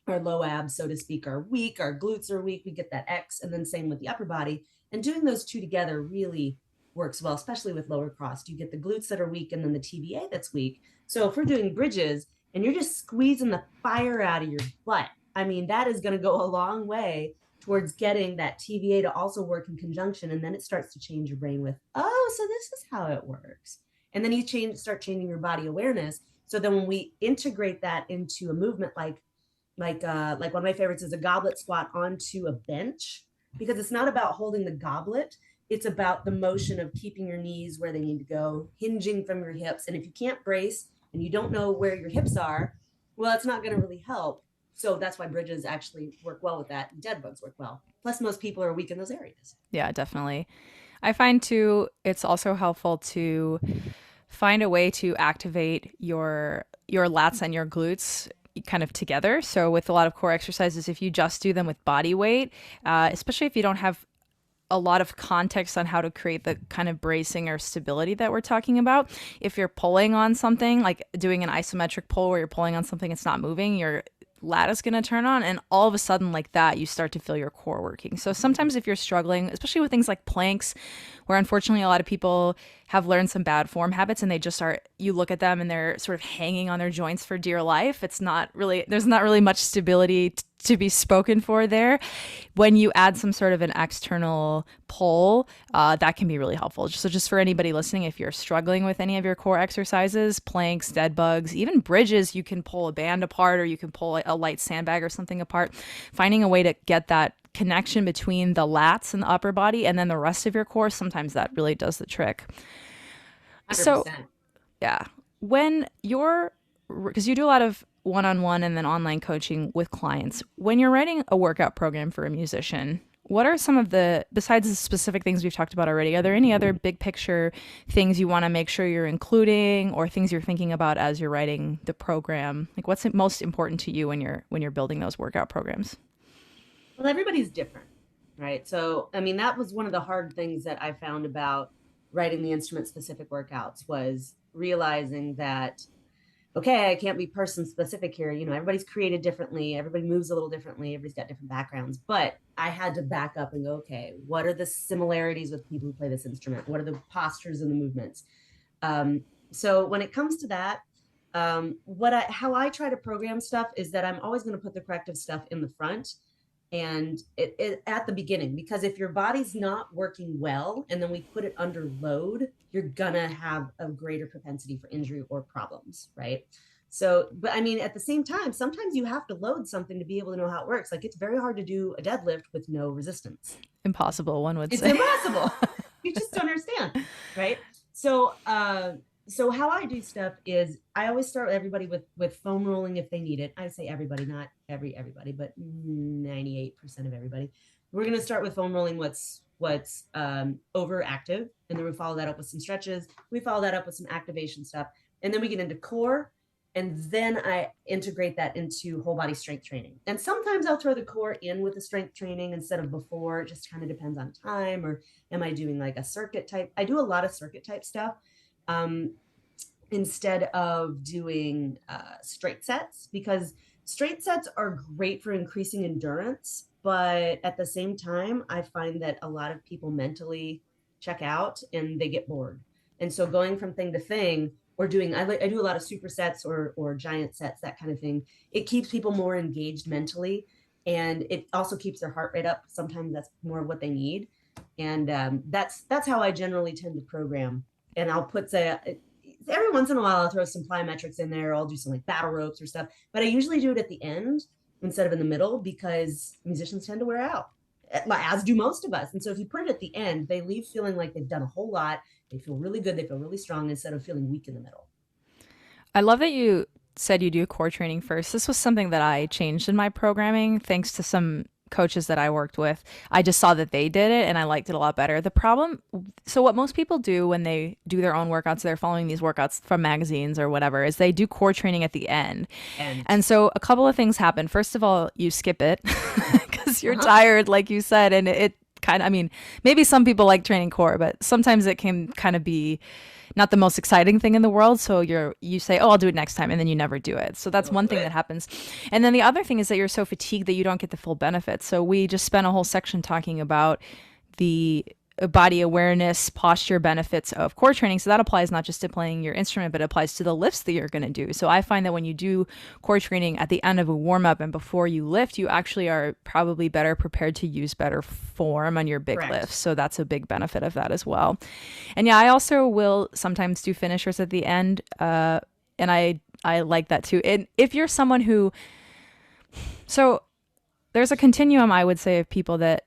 our low abs, so to speak, are weak, our glutes are weak. We get that X, and then same with the upper body. And doing those two together really works well, especially with lower cross. You get the glutes that are weak and then the TVA that's weak. So if we're doing bridges and you're just squeezing the fire out of your butt, I mean, that is going to go a long way towards getting that TVA to also work in conjunction. And then it starts to change your brain with, oh, so this is how it works. And then you start changing your body awareness. So then when we integrate that into a movement like one of my favorites is a goblet squat onto a bench. because it's not about holding the goblet. It's about the motion of keeping your knees where they need to go, hinging from your hips. And if you can't brace and you don't know where your hips are, well, it's not going to really help. So that's why bridges actually work well with that. Dead bugs work well. Plus, most people are weak in those areas. Yeah, definitely. I find too, it's also helpful to find a way to activate your lats and your glutes kind of together. So with a lot of core exercises, if you just do them with body weight, especially if you don't have a lot of context on how to create the kind of bracing or stability that we're talking about. If you're pulling on something, like doing an isometric pull where you're pulling on something, it's not moving, your lat is going to turn on, and all of a sudden like that you start to feel your core working. So sometimes if you're struggling, especially with things like planks, where unfortunately a lot of people have learned some bad form habits and they just are, you look at them and they're sort of hanging on their joints for dear life. It's not really, there's not really much stability to be spoken for there. When you add some sort of an external pull, that can be really helpful. So just for anybody listening, if you're struggling with any of your core exercises, planks, dead bugs, even bridges, you can pull a band apart or you can pull a light sandbag or something apart. Finding a way to get that connection between the lats and the upper body and then the rest of your core, sometimes that really does the trick. So 100%. yeah, when you're, because you do a lot of one-on-one and then online coaching with clients, when you're writing a workout program for a musician, what are some of the, besides the specific things we've talked about already, are there any other big picture things you want to make sure you're including or things you're thinking about as you're writing the program? Like what's most important to you when you're building those workout programs? Well, everybody's different, right? So, I mean, that was one of the hard things that I found about writing the instrument specific workouts was realizing that, okay, I can't be person specific here. You know, everybody's created differently. Everybody moves a little differently. Everybody's got different backgrounds, but I had to back up and go, okay, what are the similarities with people who play this instrument? What are the postures and the movements? Um, so when it comes to that, how I try to program stuff is that I'm always going to put the corrective stuff in the front and at the beginning, because if your body's not working well and then we put it under load, you're gonna have a greater propensity for injury or problems, right? So, but I mean, at the same time, sometimes you have to load something to be able to know how it works. Like it's very hard to do a deadlift with no resistance. Impossible, one would It's say. impossible. You just don't understand, right? So, so how I do stuff is I always start with everybody with foam rolling if they need it. I say everybody, not everybody, but 98% of everybody. We're gonna start with foam rolling what's overactive, and then we follow that up with some stretches. We follow that up with some activation stuff, and then we get into core, and then I integrate that into whole body strength training. And sometimes I'll throw the core in with the strength training instead of before. It just kind of depends on time, or am I doing like a circuit type? I do a lot of circuit type stuff. Um, Instead of doing straight sets, because straight sets are great for increasing endurance, but at the same time I find that a lot of people mentally check out and they get bored. And so going from thing to thing, or doing I do a lot of supersets or giant sets, that kind of thing, it keeps people more engaged mentally, and it also keeps their heart rate up. Sometimes that's more of what they need, and that's how I generally tend to program. And I'll put every once in a while I'll throw some plyometrics in there, or I'll do some like battle ropes or stuff, but I usually do it at the end instead of in the middle, because musicians tend to wear out, as do most of us. And so if you put it at the end, they leave feeling like they've done a whole lot. They feel really good, they feel really strong, instead of feeling weak in the middle. I love that you said you do core training first. This was something that I changed in my programming thanks to some coaches that I worked with. I just saw that they did it and I liked it a lot better. The problem, so what most people do when they do their own workouts, they're following these workouts from magazines or whatever, is they do core training at the end. And And so a couple of things happen. First of all, you skip it because you're uh-huh. tired, like you said, and it kind of, I mean, maybe some people like training core, but sometimes it can kind of be not the most exciting thing in the world. So you say, oh, I'll do it next time. And then you never do it. So that's one thing that happens. And then the other thing is that you're so fatigued that you don't get the full benefits. So we just spent a whole section talking about the body awareness, posture benefits of core training. So that applies not just to playing your instrument, but it applies to the lifts that you're going to do. So I find that when you do core training at the end of a warm up and before you lift, you actually are probably better prepared to use better form on your big Correct. lifts. So that's a big benefit of that as well. And yeah, I also will sometimes do finishers at the end. And I like that too. And if you're someone who, so there's a continuum, I would say, of people that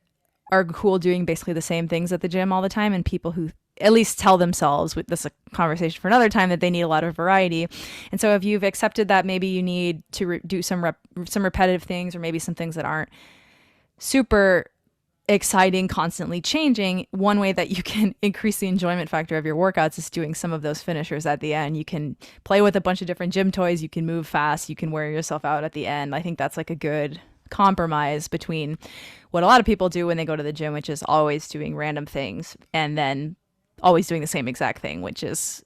are cool doing basically the same things at the gym all the time, and people who at least tell themselves, with this a conversation for another time, that they need a lot of variety. And so if you've accepted that maybe you need to do some repetitive things, or maybe some things that aren't super exciting, constantly changing, one way that you can increase the enjoyment factor of your workouts is doing some of those finishers at the end. You can play with a bunch of different gym toys, you can move fast, you can wear yourself out at the end. I think that's like a good compromise between what a lot of people do when they go to the gym, which is always doing random things, and then always doing the same exact thing, which is,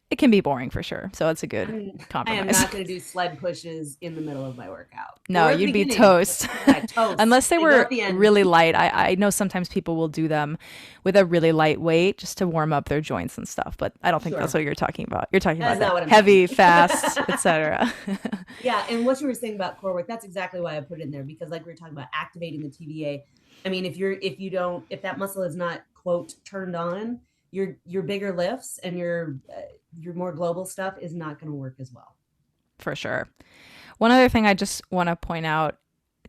it can be boring for sure. So it's a good I am compromise. not going to do sled pushes in the middle of my workout No, or at the you'd be beginning. toast. Yeah, toast. Unless they They go were at the end. really light. I know sometimes people will do them with a really light weight just to warm up their joints and stuff, but I don't think that's Sure. what you're talking about. You're talking That's about the not what I'm talking heavy, fast, etc. Yeah, and what you were saying about core work, that's exactly why I put it in there, because like we were talking about activating the TVA. I mean, if that muscle is not quote turned on, your bigger lifts and your more global stuff is not going to work as well. For sure. One other thing I just want to point out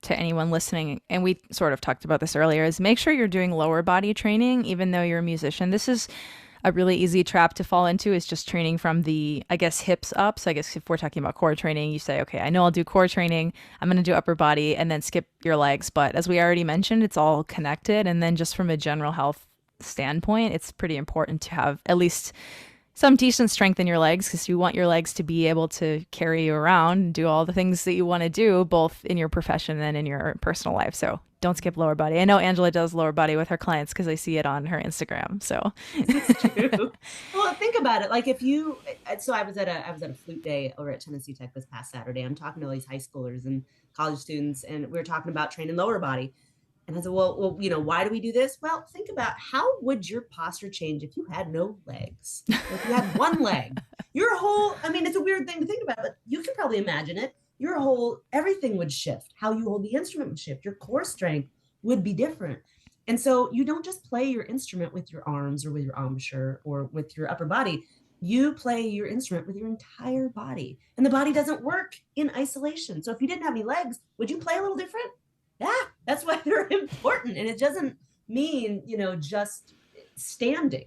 to anyone listening, and we sort of talked about this earlier, is make sure you're doing lower body training even though you're a musician. This is a really easy trap to fall into, is just training from the, I guess, hips up. So I guess if we're talking about core training, you say, okay, I know I'll do core training, I'm going to do upper body, and then skip your legs. But as we already mentioned, it's all connected. And then just from a general health standpoint, it's pretty important to have at least some decent strength in your legs, because you want your legs to be able to carry you around and do all the things that you want to do, both in your profession and in your personal life. So don't skip lower body. I know Angela does lower body with her clients because I see it on her Instagram. So It's true. Well, think about it. Like if you, so I was at a flute day over at Tennessee Tech this past Saturday. I'm talking to all these high schoolers and college students, and we were talking about training lower body. And I said, why do we do this? Well, think about how would your posture change if you had no legs? Or if you had one leg, your whole, I mean, it's a weird thing to think about, but you can probably imagine it. Your whole, everything would shift. How you hold the instrument would shift. Your core strength would be different. And so you don't just play your instrument with your arms or with your embouchure or with your upper body. You play your instrument with your entire body. And the body doesn't work in isolation. So if you didn't have any legs, would you play a little different? Yeah, that's why they're important. And it doesn't mean, just standing.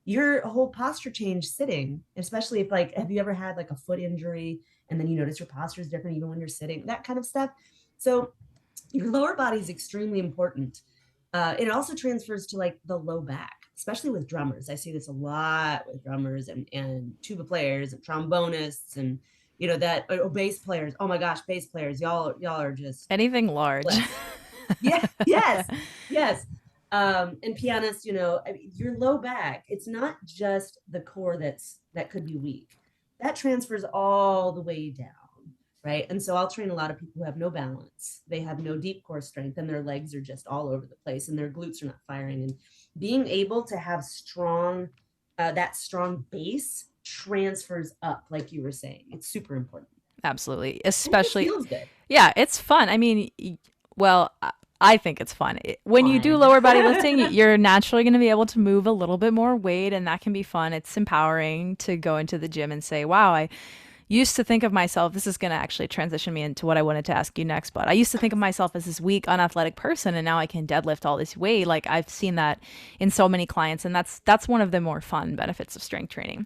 Your whole posture change sitting, especially if like, have you ever had like a foot injury and then you notice your posture is different even when you're sitting, that kind of stuff. So your lower body is extremely important. It also transfers to like the low back, especially with drummers. I see this a lot with drummers and tuba players and trombonists and that or bass players. Oh my gosh, bass players, y'all are just anything large. yeah, yes, yes. And pianists, I mean, your low back, it's not just the core that could be weak. That transfers all the way down, right? And so I'll train a lot of people who have no balance. They have no deep core strength, and their legs are just all over the place, and their glutes are not firing. And being able to have that strong base transfers up, like you were saying. It's super important. Absolutely. And it just Especially, feels good. yeah, it's fun. I mean, well, I think it's fun. When you do Fine. lower body lifting, you're naturally going to be able to move a little bit more weight, and that can be fun. It's empowering to go into the gym and say, wow, I used to think of myself, this is going to actually transition me into what I wanted to ask you next, but I used to think of myself as this weak, unathletic person, and now I can deadlift all this weight. Like, I've seen that in so many clients, and that's one of the more fun benefits of strength training.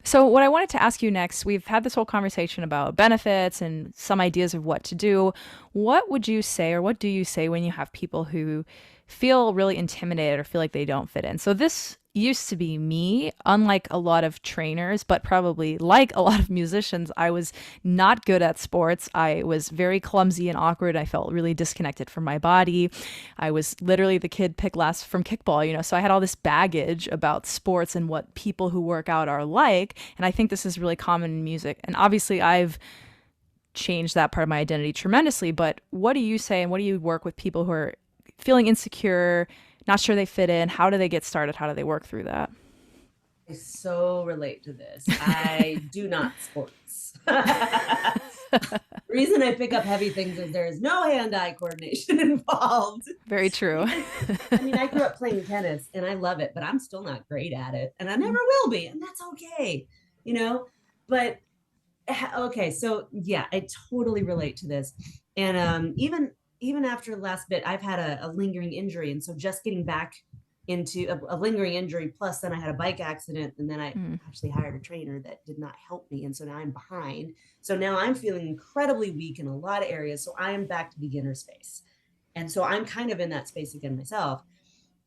So what I wanted to ask you next, we've had this whole conversation about benefits and some ideas of what to do. What would you say, or what do you say when you have people who feel really intimidated or feel like they don't fit in? So this used to be me, unlike a lot of trainers, but probably like a lot of musicians. I was not good at sports. I was very clumsy and awkward. I felt really disconnected from my body. I was literally the kid picked last from kickball, so I had all this baggage about sports and what people who work out are like. And I think this is really common in music. And obviously I've changed that part of my identity tremendously. But what do you say, and what do you work with people who are feeling insecure, not sure they fit in? How do they get started? How do they work through that? I so relate to this. I do not sports. The reason I pick up heavy things is there is no hand-eye coordination involved. Very true. I mean, I grew up playing tennis and I love it, but I'm still not great at it. And I never will be. And that's okay, But okay, so yeah, I totally relate to this. And even even after the last bit, I've had a lingering injury. And so just getting back into a lingering injury, plus then I had a bike accident, and then I Mm. actually hired a trainer that did not help me. And so now I'm behind. So now I'm feeling incredibly weak in a lot of areas. So I am back to beginner space. And so I'm kind of in that space again myself.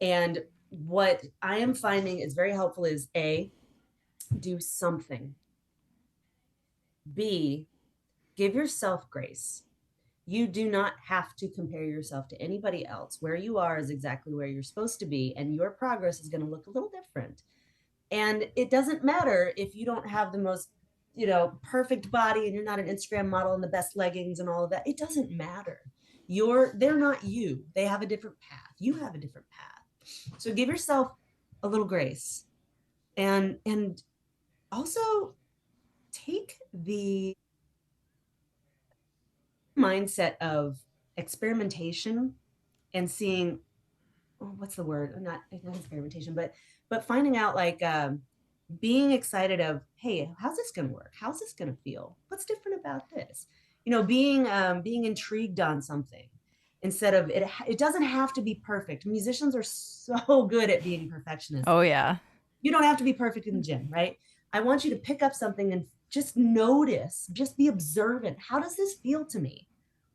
And what I am finding is very helpful is A, do something. B, give yourself grace. You do not have to compare yourself to anybody else. Where you are is exactly where you're supposed to be, and your progress is going to look a little different. And it doesn't matter if you don't have the most, perfect body and you're not an Instagram model and the best leggings and all of that. It doesn't matter. They're not you. They have a different path. You have a different path. So give yourself a little grace, and also take the mindset of experimentation and seeing, what's the word, not experimentation, but finding out, like, being excited of, hey, how's this going to work, how's this going to feel, what's different about this, being intrigued on something, instead of it doesn't have to be perfect. Musicians are so good at being perfectionists. Oh yeah. You don't have to be perfect in the gym, right? I want you to pick up something and just notice, just be observant. How does this feel to me?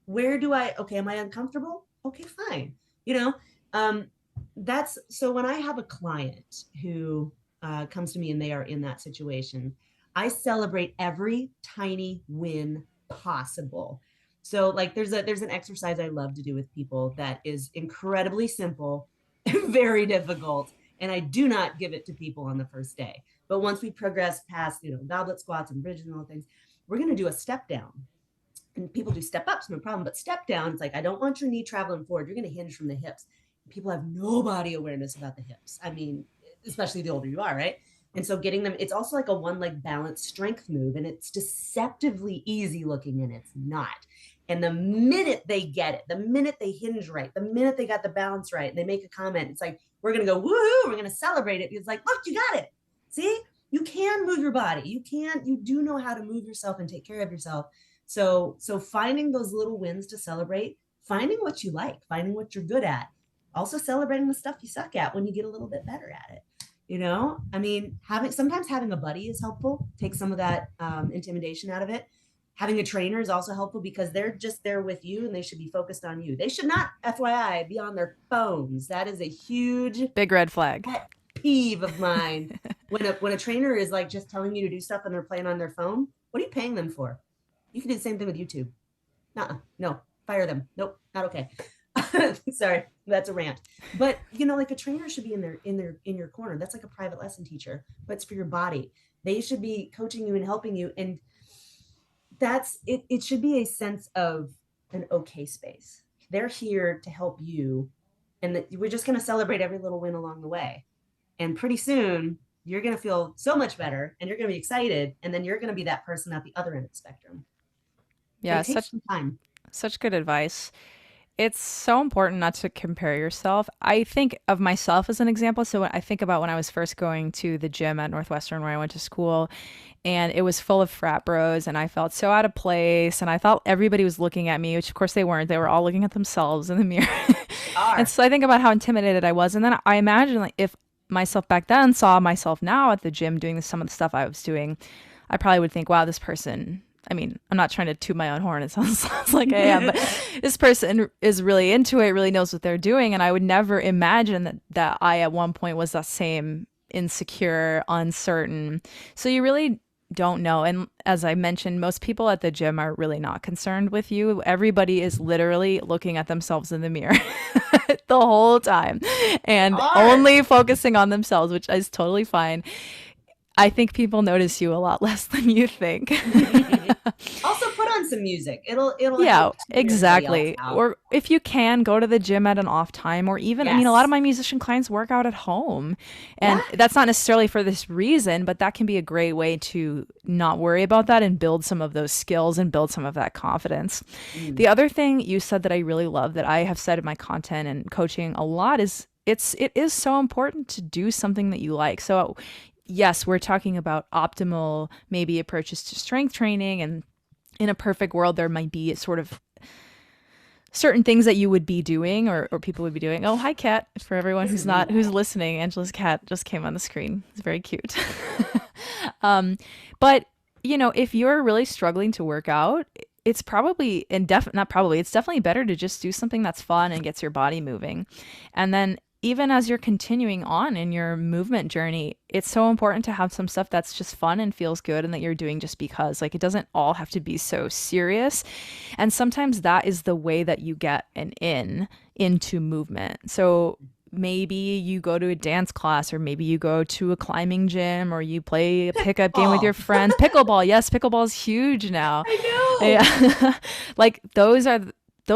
Okay, am I uncomfortable? Okay, fine. You know, um, that's so when I have a client who comes to me and they are in that situation, I celebrate every tiny win possible. So like there's an exercise I love to do with people that is incredibly simple, very difficult, and I do not give it to people on the first day. But once we progress past, goblet squats and bridges and all things, we're going to do a step down. And people do step ups, no problem. But step down, it's like, I don't want your knee traveling forward. You're going to hinge from the hips. People have no body awareness about the hips. I mean, especially the older you are, right? And so getting them, it's also like a one leg balance strength move. And it's deceptively easy looking, and it's not. And the minute they get it, the minute they hinge right, the minute they got the balance right, and they make a comment, it's like, we're going to go, woohoo, we're going to celebrate it. It's like, look, you got it. See, you can move your body. You do know how to move yourself and take care of yourself. So finding those little wins to celebrate, finding what you like, finding what you're good at, also celebrating the stuff you suck at when you get a little bit better at it. I mean, sometimes having a buddy is helpful, take some of that intimidation out of it. Having a trainer is also helpful because they're just there with you and they should be focused on you. They should not, FYI, be on their phones. That is a huge Big red flag. pet peeve of mine. When a trainer is like just telling you to do stuff and they're playing on their phone, what are you paying them for? You can do the same thing with YouTube. No, fire them. Nope, not okay. Sorry, that's a rant. But like a trainer should be in your corner. That's like a private lesson teacher, but it's for your body. They should be coaching you and helping you, and that's it. It should be a sense of an okay space. They're here to help you, and we're just going to celebrate every little win along the way. And pretty soon, you're going to feel so much better, and you're going to be excited, and then you're going to be that person at the other end of the spectrum. But Yeah, it takes some time. such good advice. It's so important not to compare yourself. I think of myself as an example. So I think about when I was first going to the gym at Northwestern where I went to school, and it was full of frat bros, and I felt so out of place, and I thought everybody was looking at me, which of course they weren't. They were all looking at themselves in the mirror. And Are. so I think about how intimidated I was, and then I imagine like if myself back then saw myself now at the gym doing some of the stuff I was doing, I probably would think, wow, this person, I mean, I'm not trying to toot my own horn. It sounds like I am, but this person is really into it, really knows what they're doing. And I would never imagine that I at one point was that same insecure, uncertain. So you really don't know. And as I mentioned, most people at the gym are really not concerned with you. Everybody is literally looking at themselves in the mirror the whole time and Are. only focusing on themselves, which is totally fine. I think people notice you a lot less than you think. Also put on some music. It'll Yeah, help tune everybody else exactly. out. Or if you can, go to the gym at an off time, or even, I mean, a lot of Yes. my musician clients work out at home. Yeah. And that's not necessarily for this reason, but that can be a great way to not worry about that and build some of those skills and build some of that confidence. Mm. The other thing you said that I really love that I have said in my content and coaching a lot is it is so important to do something that you like. So yes, we're talking about optimal maybe approaches to strength training, and in a perfect world there might be sort of certain things that you would be doing or people would be doing. Oh, hi, cat. For everyone This who's is me, not, who's guys. listening, Angela's cat just came on the screen. It's very cute. um, but, if you're really struggling to work out, it's probably, not probably, it's definitely better to just do something that's fun and gets your body moving. And then even as you're continuing on in your movement journey, it's so important to have some stuff that's just fun and feels good and that you're doing just because. Like, it doesn't all have to be so serious. And sometimes that is the way that you get an into movement. So maybe you go to a dance class, or maybe you go to a climbing gym, or you play a pickup game with your Oh, friends. Pickleball, yes, pickleball is huge now. I know. Yeah. Like those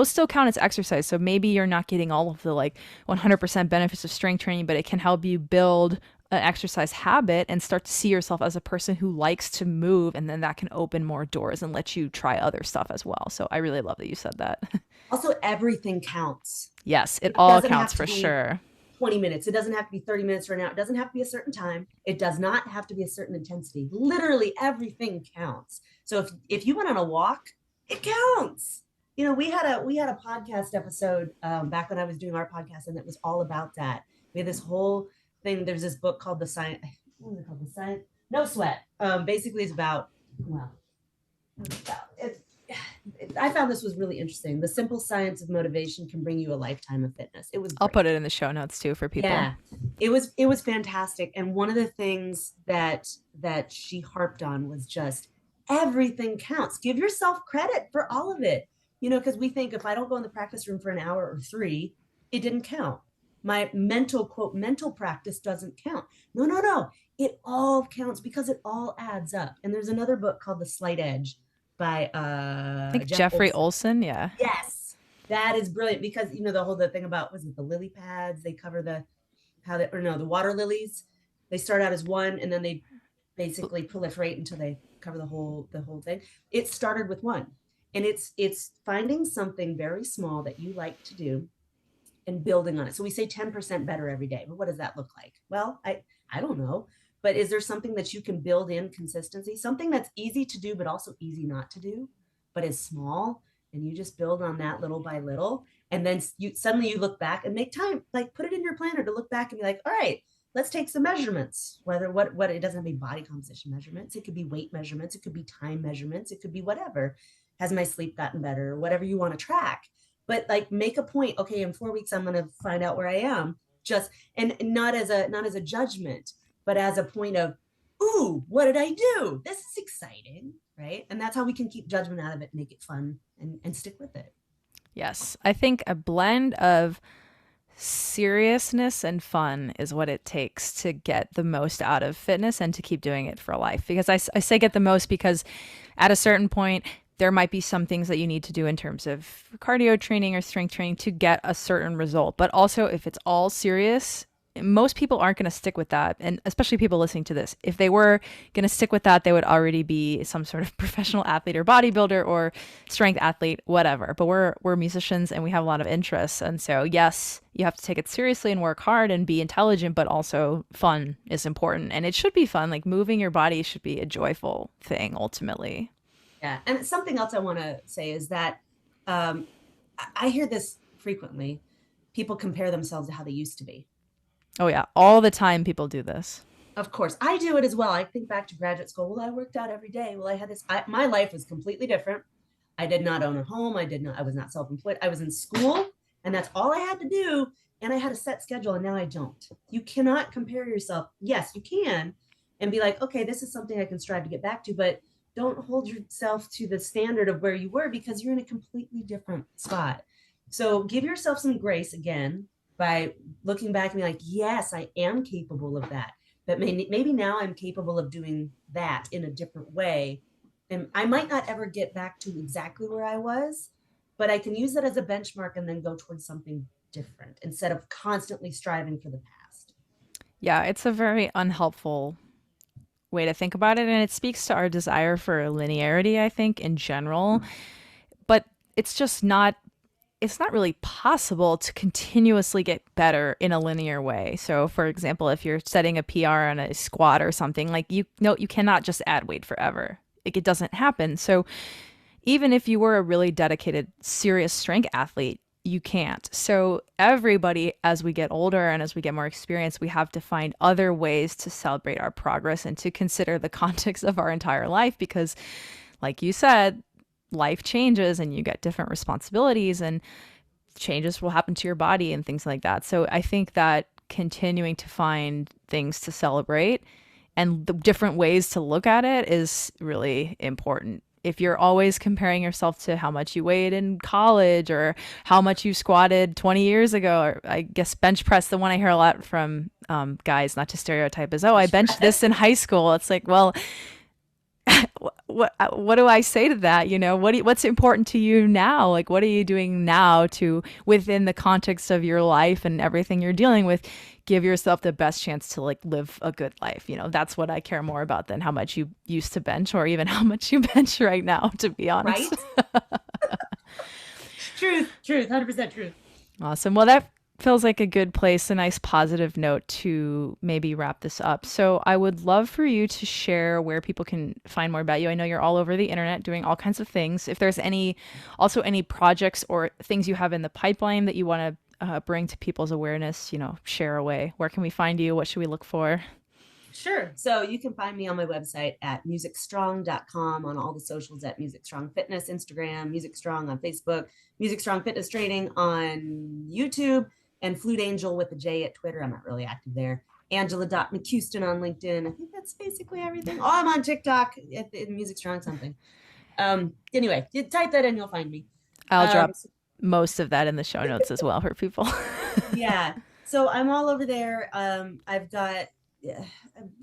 still count as exercise. So maybe you're not getting all of the like 100% benefits of strength training, but it can help you build an exercise habit and start to see yourself as a person who likes to move. And then that can open more doors and let you try other stuff as well. So I really love that you said that. Also, everything counts. Yes, it It all doesn't counts have to for be sure. 20 minutes. It doesn't have to be 30 minutes right now. It doesn't have to be a certain time. It does not have to be a certain intensity. Literally everything counts. So if you went on a walk, it counts. We had a podcast episode back when I was doing our podcast, and it was all about that. We had this whole thing. There's this book called The Science. What is it called? The Science. No Sweat. Basically, it's about well, it's I found this was really interesting. The simple science of motivation can bring you a lifetime of fitness. It was I'll great. put it in the show notes too for people. Yeah, it was fantastic. And one of the things that she harped on was just everything counts. Give yourself credit for all of it. Because we think if I don't go in the practice room for an hour or three, it didn't count. My mental quote mental practice doesn't count. No, no, no. It all counts because it all adds up. And there's another book called The Slight Edge by I think Jeff Jeffrey Olson. Olson, yeah. Yes, that is brilliant because the thing about was it the lily pads? They cover the how they or no the water lilies. They start out as one and then they basically proliferate until they cover the whole thing. It started with one, and it's finding something very small that you like to do and building on it. So we say 10% better every day. But what does that look like? Well, I don't know. But is there something that you can build in consistency? Something that's easy to do, but also easy not to do, but is small, and you just build on that little by little. And then you look back and make time, like put it in your planner to look back and be like, all right, let's take some measurements. Whether what it doesn't have to be body composition measurements, it could be weight measurements, it could be time measurements, it could be whatever. Has my sleep gotten better? Whatever you want to track, but like make a point. Okay, in 4 weeks I'm going to find out where I am. Just and not as a judgment, but as a point of, ooh, what did I do? This is exciting, right? And that's how we can keep judgment out of it, make it fun, and stick with it. Yes. I think a blend of seriousness and fun is what it takes to get the most out of fitness and to keep doing it for life. Because I say get the most because at a certain point, there might be some things that you need to do in terms of cardio training or strength training to get a certain result. But also, if it's all serious, most people aren't going to stick with that. And especially people listening to this, if they were going to stick with that, they would already be some sort of professional athlete or bodybuilder or strength athlete, whatever. But we're musicians and we have a lot of interests. And so, yes, you have to take it seriously and work hard and be intelligent, but also fun is important. And it should be fun. Like moving your body should be a joyful thing ultimately. Yeah. And something else I want to say is that um, I hear this frequently. People compare themselves to how they used to be. Oh, yeah. All the time people do this. Of course, I do it as well. I think back to graduate school. Well, I worked out every day. Well, I had this. My life was completely different. I did not own a home. I was not self-employed. I was in school, and that's all I had to do. And I had a set schedule, and now I don't. You cannot compare yourself. Yes, you can, and be like, okay, this is something I can strive to get back to, but don't hold yourself to the standard of where you were because you're in a completely different spot. So give yourself some grace again by looking back and be like, yes, I am capable of that. But maybe now I'm capable of doing that in a different way. And I might not ever get back to exactly where I was, but I can use that as a benchmark and then go towards something different instead of constantly striving for the past. Yeah, it's a very unhelpful way to think about it. And it speaks to our desire for linearity, I think, in general. But it's just not it's not really possible to continuously get better in a linear way. So for example, if you're setting a PR on a squat or something, like you cannot just add weight forever. Like it doesn't happen. So even if you were a really dedicated, serious strength athlete, you can't. So, everybody, as we get older and as we get more experience, we have to find other ways to celebrate our progress and to consider the context of our entire life because, like you said, life changes and you get different responsibilities and changes will happen to your body and things like that. So, I think that continuing to find things to celebrate and the different ways to look at it is really important. If you're always comparing yourself to how much you weighed in college or how much you squatted 20 years ago, or I guess bench press, the one I hear a lot from guys, not to stereotype, is, oh, I Bench benched this press. in high school. It's like, well, what do I say to that? You know, what's important to you now? Like, what are you doing now to, within the context of your life and everything you're dealing with, give yourself the best chance to like live a good life? You know, that's what I care more about than how much you used to bench or even how much you bench right now, to be honest. Right? Truth, 100% truth. Awesome. Well, that feels like a good place, a nice positive note to maybe wrap this up. So, I would love for you to share where people can find more about you. I know you're all over the internet doing all kinds of things. If there's any projects or things you have in the pipeline that you want to bring to people's awareness, share away. Where can we find you? What should we look for? Sure. So you can find me on my website at musicstrong.com, on all the socials at MusicStrong Fitness, Instagram, MusicStrong on Facebook, MusicStrong Fitness Training on YouTube, and Flute Angel with a J at Twitter. I'm not really active there. Angela.McHouston on LinkedIn. I think that's basically everything. Oh, I'm on TikTok at MusicStrong something. Anyway, you type that in, you'll find me. I'll drop So most of that in the show notes as well for people. yeah, so I'm all over there. Yeah,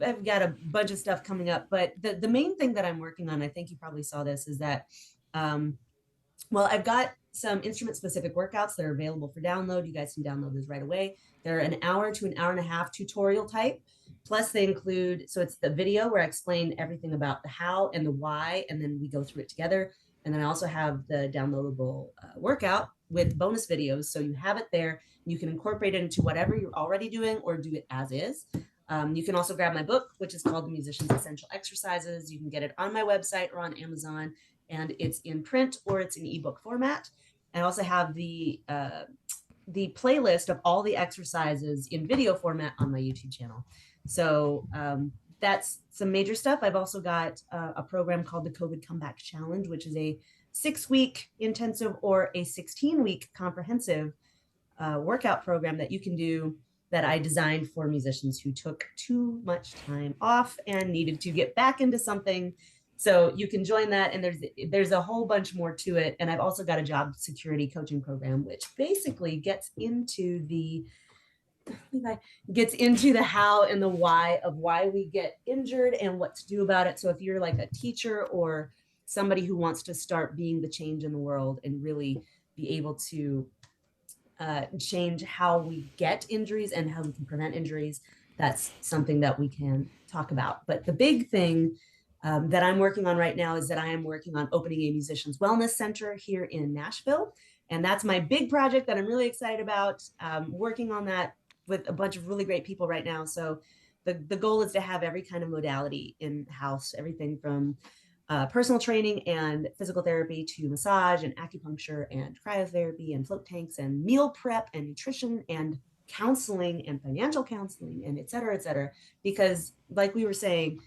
I've got a bunch of stuff coming up, but the main thing that I'm working on, I think you probably saw this, is that um, well, I've got some instrument specific workouts that are available for download. You guys can download those right away. They're an hour to an hour and a half tutorial type. Plus, they include, so it's the video where I explain everything about the how and the why, and then we go through it together. And then I also have the downloadable workout with bonus videos. So you have it there. You can incorporate it into whatever you're already doing or do it as is. You can also grab my book, which is called The Musician's Essential Exercises. You can get it on my website or on Amazon, and it's in print or it's in ebook format. I also have the playlist of all the exercises in video format on my YouTube channel. So that's some major stuff. I've also got a program called the COVID Comeback Challenge, which is a 6-week intensive or a 16-week comprehensive workout program that you can do, that I designed for musicians who took too much time off and needed to get back into something. So you can join that, and there's a whole bunch more to it. And I've also got a job security coaching program, which basically gets into the how and the why of why we get injured and what to do about it. So if you're like a teacher or somebody who wants to start being the change in the world and really be able to change how we get injuries and how we can prevent injuries, that's something that we can talk about. But the big thing that I'm working on right now is that I am working on opening a musicians wellness center here in Nashville. And that's my big project that I'm really excited about. Working on that with a bunch of really great people right now. So the goal is to have every kind of modality in house, everything from personal training and physical therapy to massage and acupuncture and cryotherapy and float tanks and meal prep and nutrition and counseling and financial counseling and et cetera, et cetera. Because like we were saying,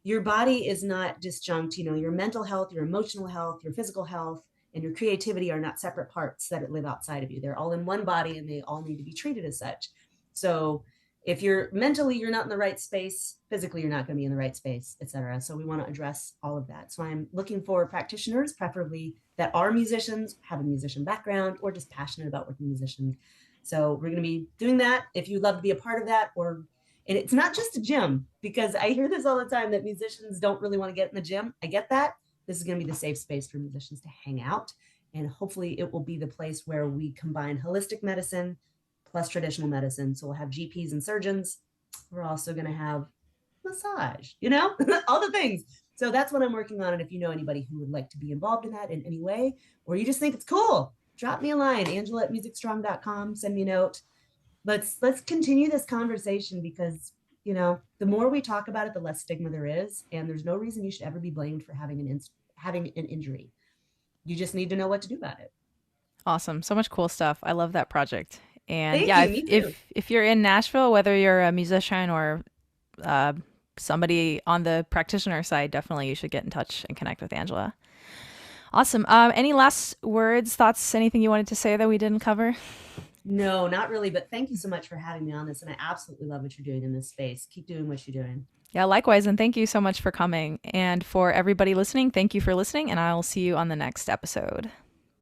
your body is not disjunct. Your mental health, your emotional health, your physical health, and your creativity are not separate parts that live outside of you. They're all in one body and they all need to be treated as such. So if you're mentally, you're not in the right space, physically, you're not going to be in the right space, et cetera. So we want to address all of that. So I'm looking for practitioners, preferably that are musicians, have a musician background, or just passionate about working with musicians. So we're going to be doing that. If you'd love to be a part of that, and it's not just a gym, because I hear this all the time that musicians don't really want to get in the gym. I get that. This is going to be the safe space for musicians to hang out. And hopefully it will be the place where we combine holistic medicine plus traditional medicine. So we'll have GPs and surgeons. We're also going to have massage, all the things. So that's what I'm working on. And if you know anybody who would like to be involved in that in any way, or you just think it's cool, drop me a line, Angela@musicstrong.com, send me a note. Let's continue this conversation, because the more we talk about it, the less stigma there is, and there's no reason you should ever be blamed for having an injury. You just need to know what to do about it. Awesome. So much cool stuff. I love that project. And Thank yeah, you. if Me too. if you're in Nashville, whether you're a musician or uh, somebody on the practitioner side, definitely you should get in touch and connect with Angela. Awesome. Any last words, thoughts, anything you wanted to say that we didn't cover? No, not really, but thank you so much for having me on this. And I absolutely love what you're doing in this space. Keep doing what you're doing. Yeah, likewise. And thank you so much for coming. And for everybody listening, thank you for listening. And I'll see you on the next episode.